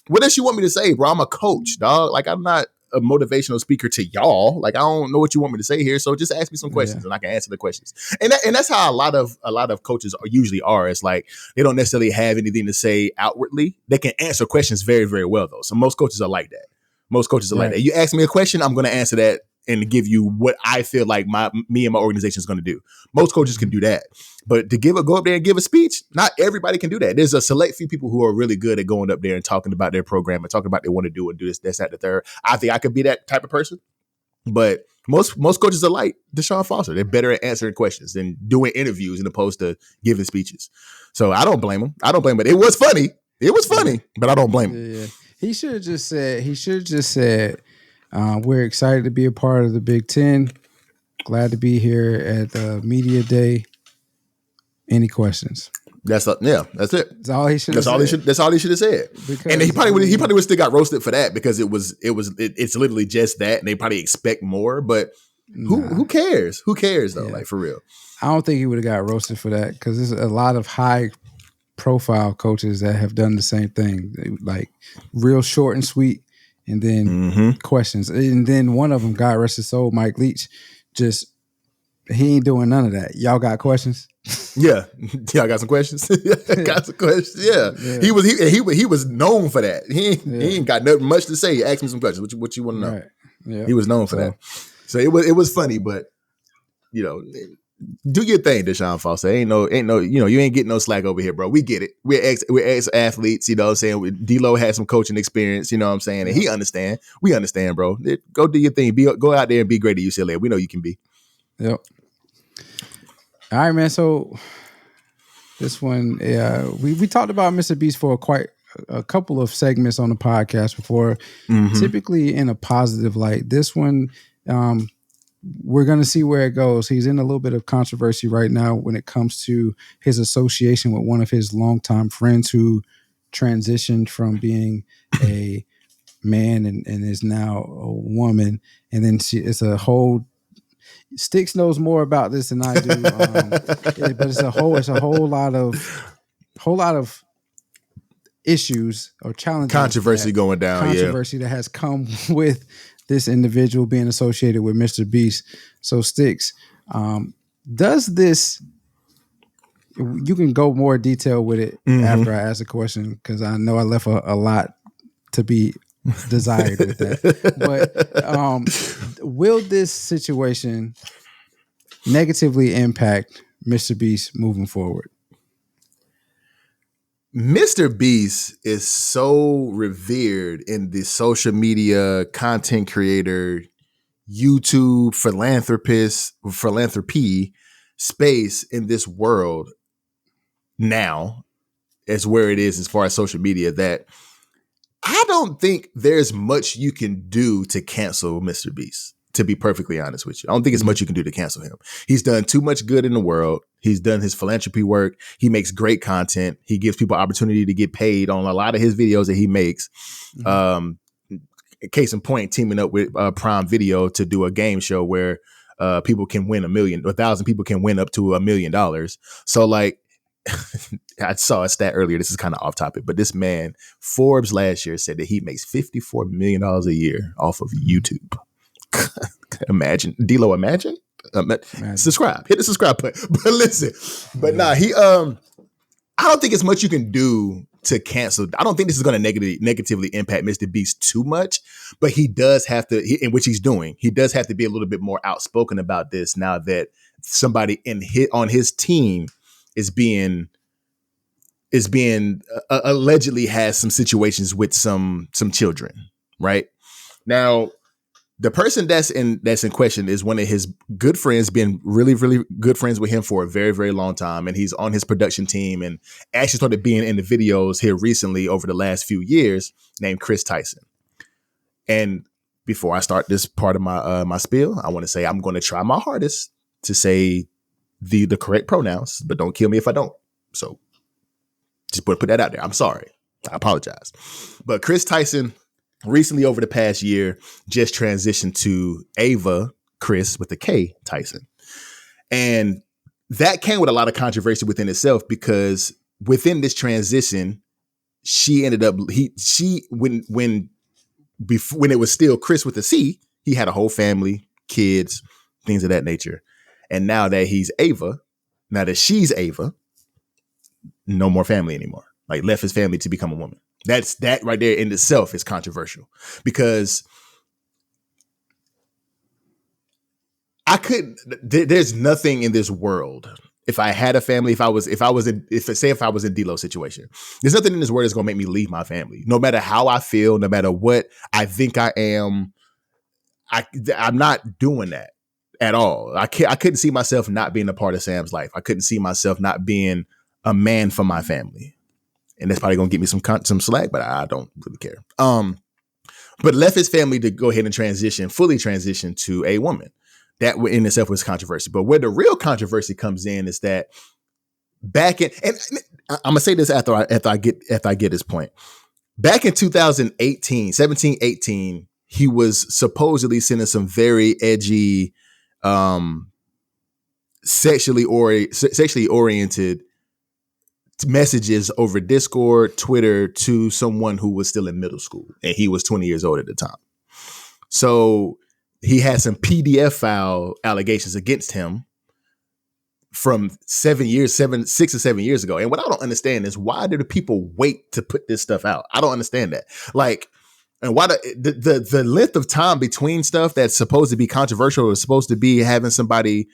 what else you want me to say, bro? I'm a coach, dog. Like, I'm not a motivational speaker to y'all. Like, I don't know what you want me to say here. So just ask me some questions and I can answer the questions. And that's how a lot of coaches usually are. It's like, they don't necessarily have anything to say outwardly. They can answer questions very, very well though. So most coaches are like that. Like that. You ask me a question, I'm going to answer that and give you what I feel like me and my organization is going to do. Most coaches can do that. But to go up there and give a speech, not everybody can do that. There's a select few people who are really good at going up there and talking about their program and talking about what they want to do and do this, that, the third. I think I could be that type of person. But most coaches are like Deshaun Foster. They're better at answering questions than doing interviews as opposed to giving speeches. So I don't blame him. But it was funny. But I don't blame him. Yeah. He should have just said, we're excited to be a part of the Big Ten. Glad to be here at the media day. Any questions? That's it. That's all he should have said. That's all he should have said. And he probably would still got roasted for that, because it's literally just that, and they probably expect more. But Who cares? Who cares though? Yeah. Like for real. I don't think he would have got roasted for that because there's a lot of high profile coaches that have done the same thing, like real short and sweet, and then questions. And then one of them, God rest his soul, Mike Leach, he ain't doing none of that. Y'all got questions? Yeah, y'all got some questions. Got some questions. Yeah. He was known for that. He ain't got nothing much to say. Ask me some questions. What you want to know? Right. Yeah. He was known for that. So it was funny, but do your thing, Deshaun Foster. Ain't no, you ain't getting no slack over here, bro. We get it. We're ex athletes, you know what I'm saying? D-Lo had some coaching experience, you know what I'm saying? And he understand. We understand, bro. Go do your thing. Go out there and be great at UCLA. We know you can be. Yep. All right, man. So this one, we talked about Mr. Beast for quite a couple of segments on the podcast before, typically in a positive light. This one, we're going to see where it goes. He's in a little bit of controversy right now when it comes to his association with one of his longtime friends who transitioned from being a man and is now a woman. And then it's a whole, Sticks knows more about this than I do. But it's a whole lot of issues or challenges. Controversy going down. Controversy that has come with this individual being associated with Mr. Beast. So Sticks, does this, you can go more detail with it after I ask a question, because I know I left a lot to be desired with that. But will this situation negatively impact Mr. Beast moving forward? Mr. Beast is so revered in the social media content creator, YouTube philanthropy space in this world now, as where it is as far as social media, that I don't think there's much you can do to cancel Mr. Beast, to be perfectly honest with you. I don't think it's much you can do to cancel him. He's done too much good in the world. He's done his philanthropy work. He makes great content. He gives people opportunity to get paid on a lot of his videos that he makes. Case in point, teaming up with Prime Video to do a game show where people can win 1,000 people can win up to $1 million. So like, I saw a stat earlier. This is kind of off topic, but this man, Forbes last year said that he makes $54 million a year off of YouTube. Imagine, D-Lo, imagine. Subscribe, hit the subscribe button. But listen, I don't think it's much you can do to cancel. I don't think this is going to negatively impact Mr. Beast too much, but he does have to, in which he's doing, he does have to be a little bit more outspoken about this now that somebody on his team is being allegedly has some situations with some children. Right now, the person that's in question is one of his good friends, been really, really good friends with him for a very, very long time. And he's on his production team and actually started being in the videos here recently over the last few years, named Chris Tyson. And before I start this part of my spiel, I want to say I'm going to try my hardest to say the correct pronouns, but don't kill me if I don't. So just put that out there. I'm sorry. I apologize. But Chris Tyson recently, over the past year, just transitioned to Ava Chris with the K Tyson. And that came with a lot of controversy within itself, because within this transition, she ended up, when it was still Chris with a C, he had a whole family, kids, things of that nature. And now that she's Ava, no more family anymore. Like, left his family to become a woman. That right there in itself is controversial, because there's nothing in this world. If I had a family, if I was in D-Lo's situation, there's nothing in this world that's going to make me leave my family. No matter how I feel, no matter what I think I am, I'm not doing that at all. I couldn't see myself not being a part of Sam's life. I couldn't see myself not being a man for my family. And that's probably going to get me some slack, but I don't really care. But left his family to go ahead and fully transition to a woman. That in itself was controversy. But where the real controversy comes in is that and I'm gonna say this after I get this point. Back in 2018, 17, 18, he was supposedly sending some very edgy sexually oriented messages over Discord, Twitter to someone who was still in middle school, and he was 20 years old at the time. So he had some PDF file allegations against him from 6 or 7 years ago. And what I don't understand is, why do the people wait to put this stuff out? I don't understand that. Like, and why the length of time between stuff that's supposed to be controversial or supposed to be having somebody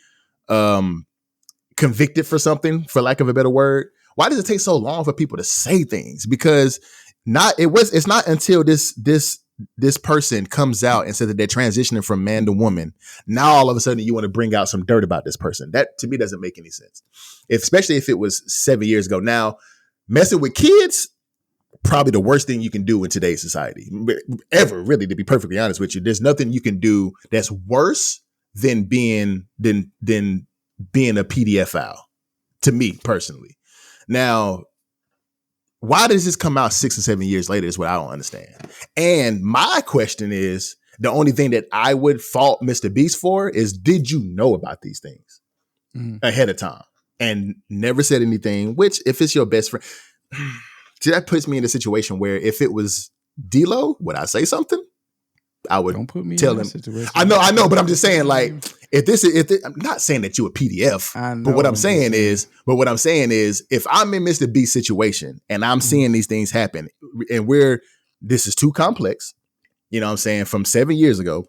convicted for something, for lack of a better word, why does it take so long for people to say things? Because it's not until this person comes out and says that they're transitioning from man to woman, now all of a sudden you want to bring out some dirt about this person. That to me doesn't make any sense, especially if it was 7 years ago. Now, messing with kids, probably the worst thing you can do in today's society ever, really, to be perfectly honest with you. There's nothing you can do that's worse than being a PDF file, to me personally. Now, why does this come out 6 or 7 years later is what I don't understand. And my question is, the only thing that I would fault Mr. Beast for is, did you know about these things ahead of time and never said anything? Which, if it's your best friend, see, that puts me in a situation where if it was D-Lo, would I say something? I would Don't put me tell in him. that situation. I know, but I'm just saying, like, I'm not saying that you a PDF, but what I'm saying is, if I'm in Mr. B's situation and I'm seeing these things happen, and this is too complex, you know what I'm saying, from 7 years ago,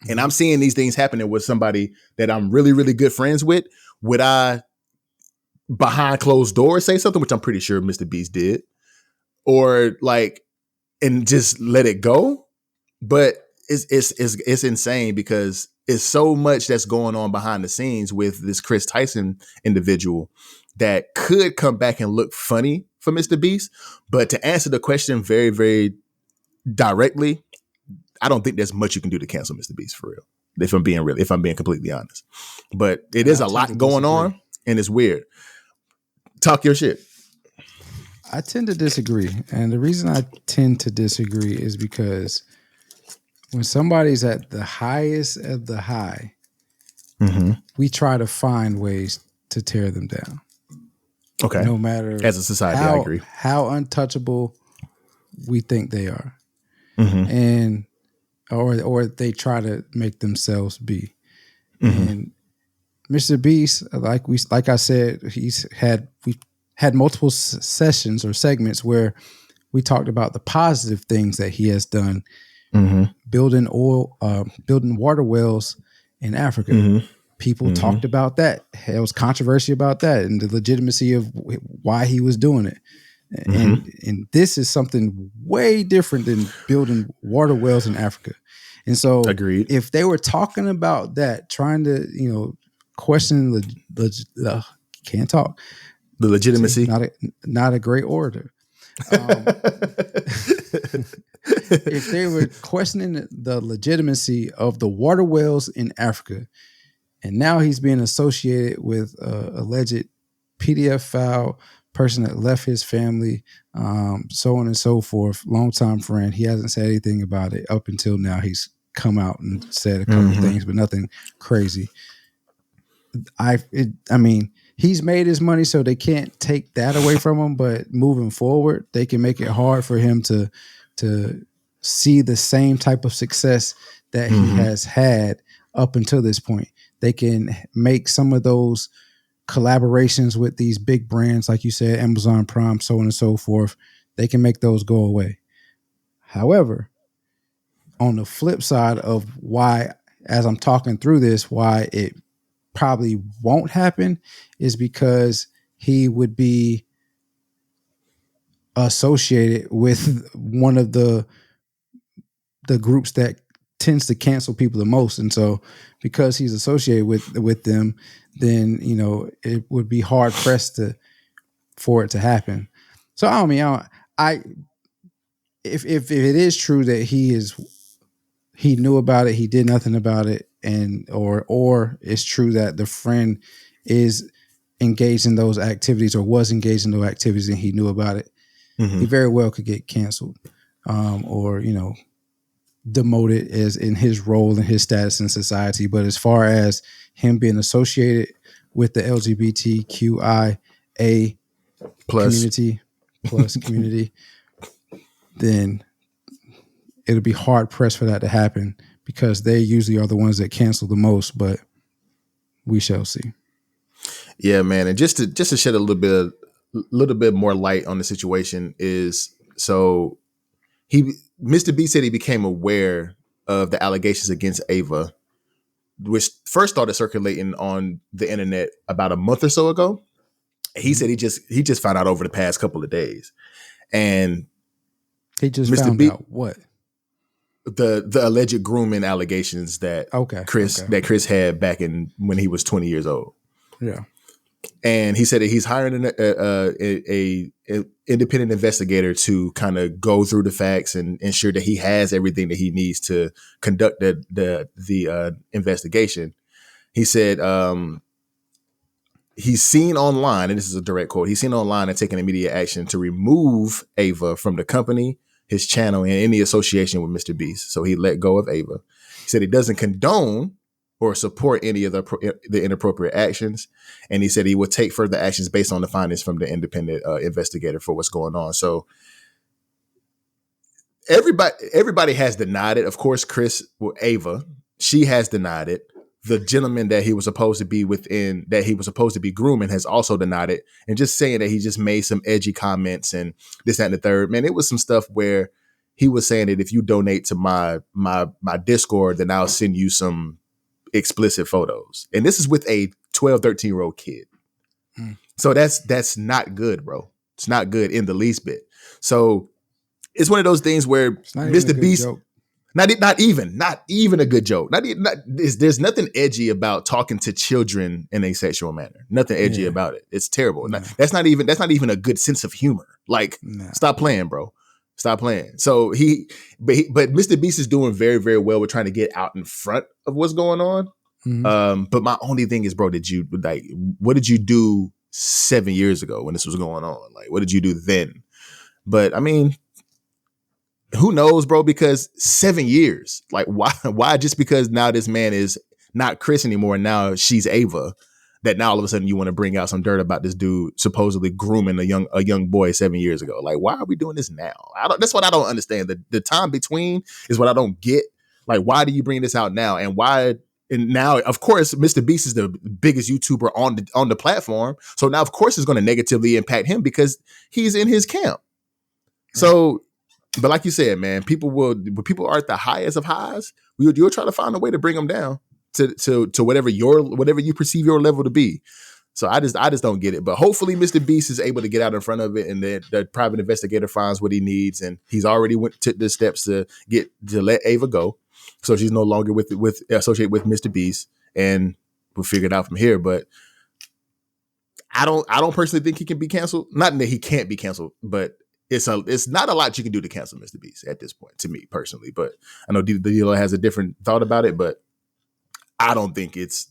and I'm seeing these things happening with somebody that I'm really, really good friends with, would I, behind closed doors, say something, which I'm pretty sure Mr. Beast did, or like, and just let it go? But it's insane, because it's so much that's going on behind the scenes with this Chris Tyson individual that could come back and look funny for Mr. Beast. But to answer the question very, very directly, I don't think there's much you can do to cancel Mr. Beast, for real. If I'm being completely honest. But it is a lot going on, and it's weird. Talk your shit. I tend to disagree. And the reason I tend to disagree is because when somebody's at the highest of the high, we try to find ways to tear them down. Okay. No matter, as a society, I agree, how untouchable we think they are. And or they try to make themselves be. And Mr. Beast, like I said, we had multiple sessions or segments where we talked about the positive things that he has done, building water wells in Africa. People talked about that. There was controversy about that and the legitimacy of why he was doing it. And this is something way different than building water wells in Africa. And so, agreed, if they were talking about that, trying to, question the can't talk, the legitimacy, not a great orator. If they were questioning the legitimacy of the water wells in Africa, and now he's being associated with alleged PDF file person that left his family, so on and so forth, longtime friend. He hasn't said anything about it up until now. He's come out and said a couple things, but nothing crazy. I mean, he's made his money, so they can't take that away from him. But moving forward, they can make it hard for him to see the same type of success that he has had up until this point. They can make some of those collaborations with these big brands, like you said, Amazon Prime, so on and so forth. They can make those go away. However, on the flip side of why, as I'm talking through this, why it probably won't happen is because he would be associated with one of the groups that tends to cancel people the most. And so because he's associated with them, then, it would be hard pressed for it to happen. So if it is true that he knew about it, he did nothing about it, and or it's true that the friend is engaged in those activities or was engaged in those activities and he knew about it, he very well could get canceled, or demoted as in his role and his status in society. But as far as him being associated with the LGBTQIA community, then it'll be hard pressed for that to happen because they usually are the ones that cancel the most, but we shall see. Yeah, man. And just to shed a little bit more light on the situation is, so Mr. B said he became aware of the allegations against Ava, which first started circulating on the internet about a month or so ago. He said he just found out over the past couple of days. And he just found out what? The alleged grooming allegations that Chris had back in when he was 20 years old. Yeah. And he said that he's hiring a independent investigator to kind of go through the facts and ensure that he has everything that he needs to conduct the investigation. He said he's seen online, and this is a direct quote, he's seen online and taken immediate action to remove Ava from the company, his channel, and any association with Mr. Beast. So he let go of Ava. He said he doesn't condone or support any of the inappropriate actions. And he said he would take further actions based on the findings from the independent investigator for what's going on. So everybody has denied it. Of course, Ava, she has denied it. The gentleman that he was supposed to be grooming has also denied it. And just saying that he just made some edgy comments and this, that, and the third. Man, it was some stuff where he was saying that if you donate to my Discord, then I'll send you some explicit photos. And this is with a 12, 13-year-old kid. So that's not good, bro. It's not good in the least bit. So it's one of those things where Mr. Beast, not even a good joke. There's nothing edgy about talking to children in a sexual manner. Nothing edgy about it. It's terrible. No. That's not even a good sense of humor. Like, stop playing, bro. Stop playing. So but Mr. Beast is doing very, very well with trying to get out in front of what's going on. Mm-hmm. But my only thing is, bro, what did you do 7 years ago when this was going on? Like, what did you do then? But I mean, who knows, bro? Because 7 years, like, why just because now this man is not Chris anymore and now she's Ava, that now all of a sudden you want to bring out some dirt about this dude supposedly grooming a young boy 7 years ago? Like, why are we doing this now? That's what I don't understand. The time between is what I don't get. Like, why do you bring this out now? And why? And now, of course, Mr. Beast is the biggest YouTuber on the platform. So now, of course, it's going to negatively impact him because he's in his camp. So, but like you said, man, when people are at the highest of highs, you'll try to find a way to bring them down to whatever you perceive your level to be. So I just don't get it. But hopefully Mr. Beast is able to get out in front of it, and the private investigator finds what he needs, and he's already took the steps to let Ava go, so she's no longer associated with Mr. Beast, and we'll figure it out from here. But I don't personally think he can be canceled. Not that he can't be canceled, but it's not a lot you can do to cancel Mr. Beast at this point, to me personally. But I know the dealer has a different thought about it, but I don't think this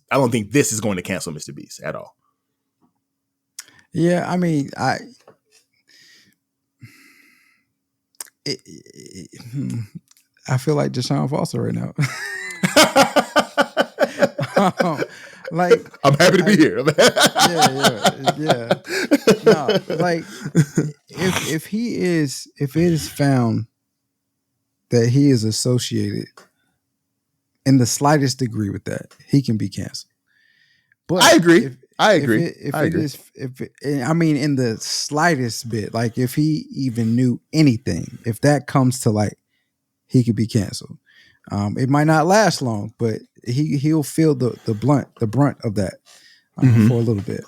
is going to cancel Mr. Beast at all. Yeah, I mean, I feel like Deshaun Foster right now. Like, I'm happy to be here. Yeah. No, like, if it is found that he is associated in the slightest degree with that, he can be canceled. But I agree. I mean, in the slightest bit, like if he even knew anything, if that comes to light, he could be canceled. It might not last long, but he'll feel the brunt of that for a little bit.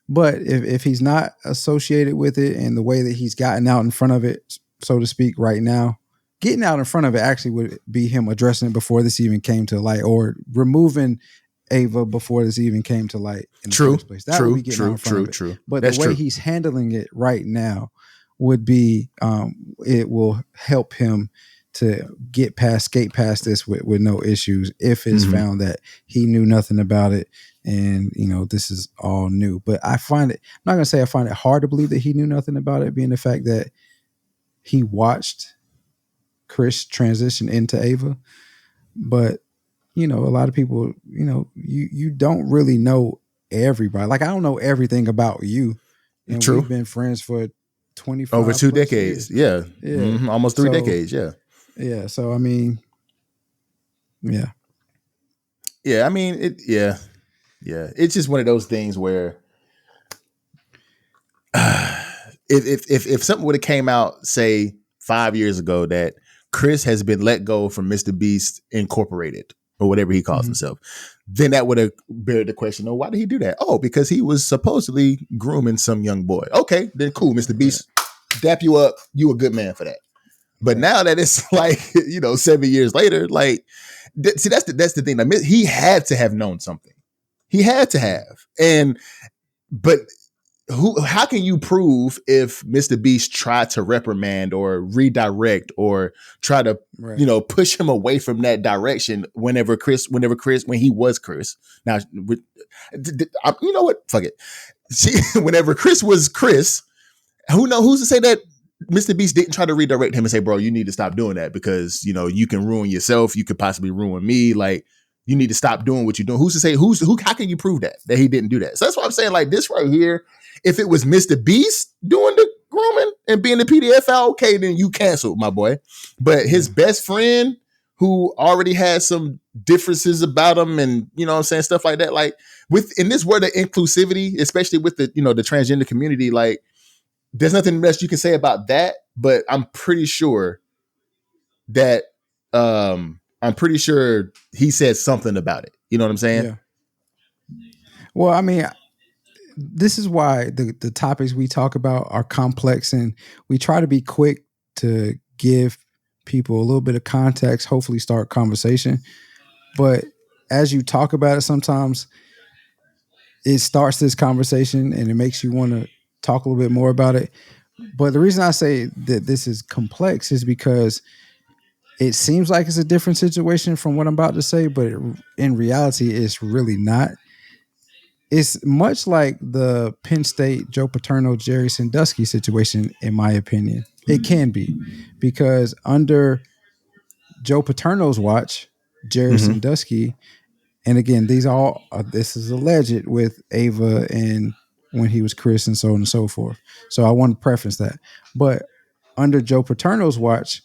But if he's not associated with it, and the way that he's gotten out in front of it, so to speak, right now, getting out in front of it actually would be him addressing it before this even came to light, or removing Ava before this even came to light in the first place. That would be getting out in front of it. True. But the way he's handling it right now would be, it will help him to skate past this with no issues if it's found that he knew nothing about it and, this is all new. But I'm not going to say I find it hard to believe that he knew nothing about it, being the fact that he watched Chris transitioned into Ava. But, a lot of people, you don't really know everybody. Like, I don't know everything about you. And True. We've been friends for 25 over 2 plus decades. years. Yeah. Mm-hmm. Almost 3 decades. Yeah. Yeah. So, I mean, yeah. Yeah. I mean, yeah. It's just one of those things where if something would have came out, say 5 years ago, that Chris has been let go from Mr. Beast Incorporated or whatever he calls himself, then that would have buried the question, oh, why did he do that? Oh, because he was supposedly grooming some young boy. Okay, then cool, Mr. Beast, dap you up. You a good man for that. But now that it's like, 7 years later, like, see, that's the thing. He had to have known something. He had to have. But how can you prove if Mr. Beast tried to reprimand or redirect or try to, push him away from that direction when he was Chris? Now, you know what? Fuck it. See, whenever Chris was Chris, who's to say that Mr. Beast didn't try to redirect him and say, bro, you need to stop doing that because, you can ruin yourself. You could possibly ruin me. Like, you need to stop doing what you're doing. Who's to say, how can you prove that he didn't do that? So that's why I'm saying, like, this right here, if it was Mr. Beast doing the grooming and being the PDF out, okay, then you canceled, my boy. But his best friend, who already had some differences about him and, stuff like that, like, in this world of inclusivity, especially with the, the transgender community, like, there's nothing else you can say about that, but I'm pretty sure that he said something about it. You know what I'm saying? Yeah. Well, I mean, this is why the topics we talk about are complex, and we try to be quick to give people a little bit of context, hopefully start conversation. But as you talk about it, sometimes it starts this conversation and it makes you want to talk a little bit more about it. But the reason I say that this is complex is because it seems like it's a different situation from what I'm about to say, but in reality, it's really not. It's much like the Penn State, Joe Paterno, Jerry Sandusky situation, in my opinion. It can be, because under Joe Paterno's watch, Jerry Sandusky, and again, this is alleged with Ava and when he was Chris and so on and so forth. So I want to preface that. But under Joe Paterno's watch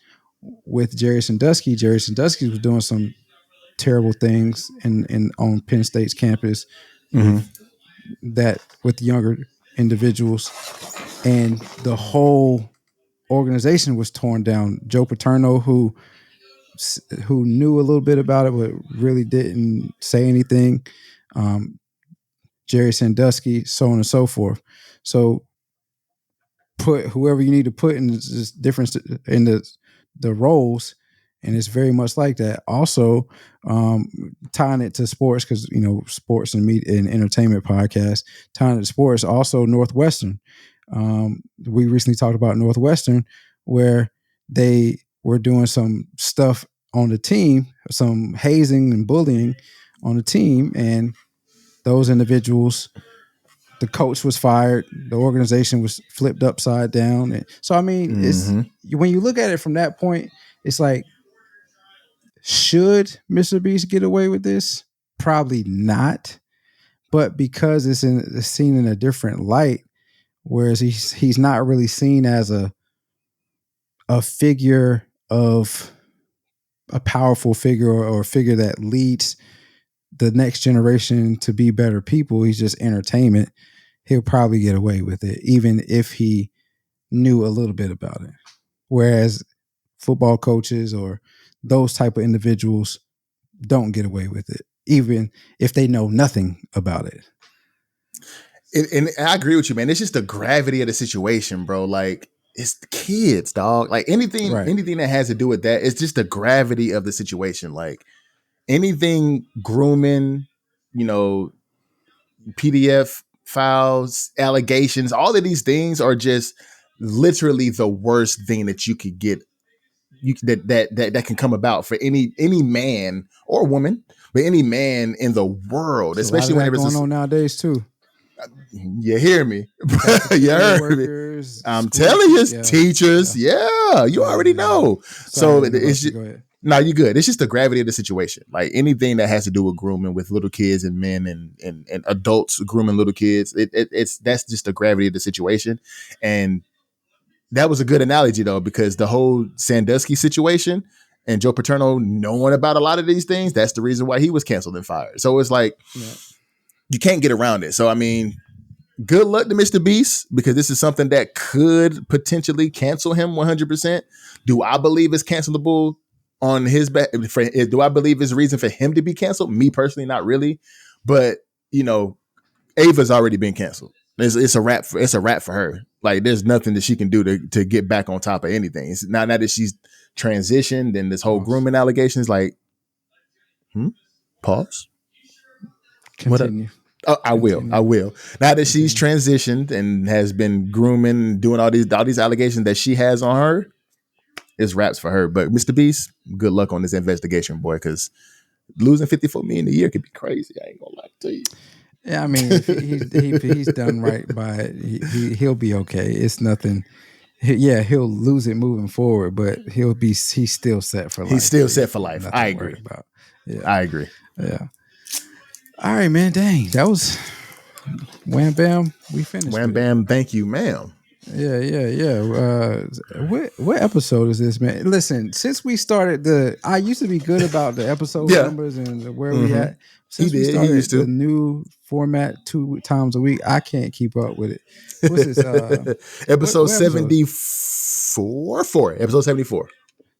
with Jerry Sandusky was doing some terrible things on Penn State's campus with younger individuals, and the whole organization was torn down. Joe Paterno, who knew a little bit about it but really didn't say anything, Jerry Sandusky, so on and so forth. So put whoever you need to put in this difference in the roles, and it's very much like that. Also, tying it to sports, because sports and media and entertainment podcast, tying it to sports. Also, Northwestern. We recently talked about Northwestern, where they were doing some stuff on the team, some hazing and bullying on the team, and those individuals, the coach was fired, the organization was flipped upside down. And so, I mean, it's when you look at it from that point, it's like, should Mr. Beast get away with this? Probably not. But because it's seen in a different light, whereas he's not really seen as a figure of a powerful figure or a figure that leads the next generation to be better people. He's just entertainment. He'll probably get away with it, even if he knew a little bit about it. Whereas football coaches or those type of individuals don't get away with it, even if they know nothing about it. And I agree with you, man. It's just the gravity of the situation, bro. Like, it's the kids, dog. Like, anything that has to do with that, it's just the gravity of the situation. Like, anything grooming, PDF files, allegations, all of these things are just literally the worst thing that you could get. That can come about for any man or woman, but any man in the world, There's especially whenever it's going on nowadays too. You hear me? You heard me. I'm telling you, teachers. Yeah, you already know. Sorry, so it's just, go ahead. No, you're good. It's just the gravity of the situation. Like anything that has to do with grooming with little kids and men and adults grooming little kids, that's just the gravity of the situation. And that was a good analogy though, because the whole Sandusky situation and Joe Paterno knowing about a lot of these things, that's the reason why he was canceled and fired. So it's like you can't get around it. So I mean, good luck to Mr. Beast, because this is something that could potentially cancel him 100%. Do I believe it's cancelable on his back? Do I believe it's a reason for him to be canceled? Me personally, not really. But Ava's already been canceled. It's a wrap. It's a wrap for her. Like there's nothing that she can do to get back on top of anything. It's now that she's transitioned and this whole grooming allegations. Like, pause. Continue. I will. Now that she's transitioned and has been grooming, doing all these allegations that she has on her, it's raps for her. But Mr. Beast, good luck on this investigation, boy, because losing $54 million a year could be crazy. I ain't gonna lie to you. Yeah, I mean, if he's done right by it, he'll be okay. It's nothing. Yeah, he'll lose it moving forward, but he's still set for life. He's still set for life. I agree. I agree. Yeah. All right, man. Dang, that was wham bam. We finished. Wham bam. Thank you, ma'am. Yeah. What episode is this, man? Listen, since we started I used to be good about the episode numbers and where we at. Since we started the new format 2 times a week, I can't keep up with it. What's this? Episode 74? Episode 74.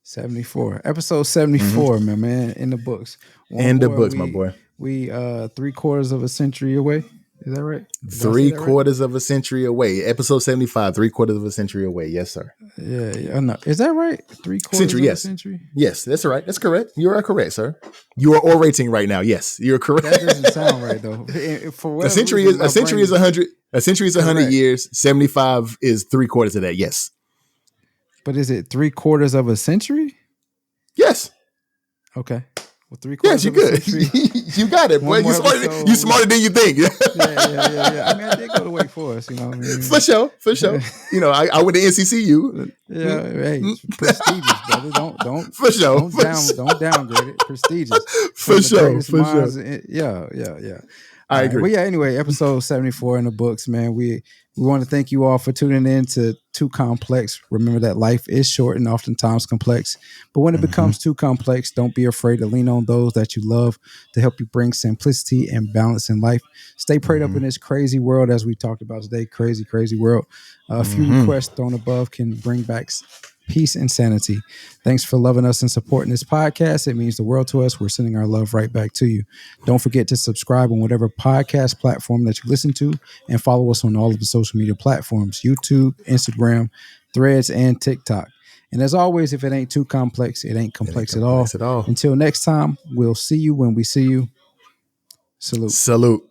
74. Episode 74, man, in the books. My boy. We 3/4 of a century away. Is that right? 3/4 of a century away. Episode 75, 3/4 of a century away. Yes, sir. Yeah. No. Is that right? 3/4 of a century? Yes, that's right. That's correct. You are correct, sir. You are orating right now. Yes, you're correct. That doesn't sound right though. A century is 100. A century is 100 years. 75 is 3/4 of that. Yes. But is it 3/4 of a century? Yes. Okay. Well, 3/4. Yes, you good. You got it, boy. You smarter than you think. Yeah. I mean, I did go to Wake Forest, you know what I mean? For sure. I went to NCCU. Yeah, hey, prestigious, brother. Don't for sure. Don't downgrade it. Prestigious. For sure. Yeah. I agree. Well, yeah. Anyway, episode 74 in the books, man. We want to thank you all for tuning in to Too Complex. Remember that life is short and oftentimes complex, but when it becomes too complex, don't be afraid to lean on those that you love to help you bring simplicity and balance in life. Stay prayed up in this crazy world, as we talked about today. Crazy world. A few requests thrown above can bring back peace and sanity. Thanks for loving us and supporting this podcast. It means the world to us. We're sending our love right back to you. Don't forget to subscribe on whatever podcast platform that you listen to, and follow us on all of the social media platforms: YouTube, Instagram, Threads, and TikTok. And as always, if it ain't too complex, it ain't complex at all. Until next time, we'll see you when we see you. Salute.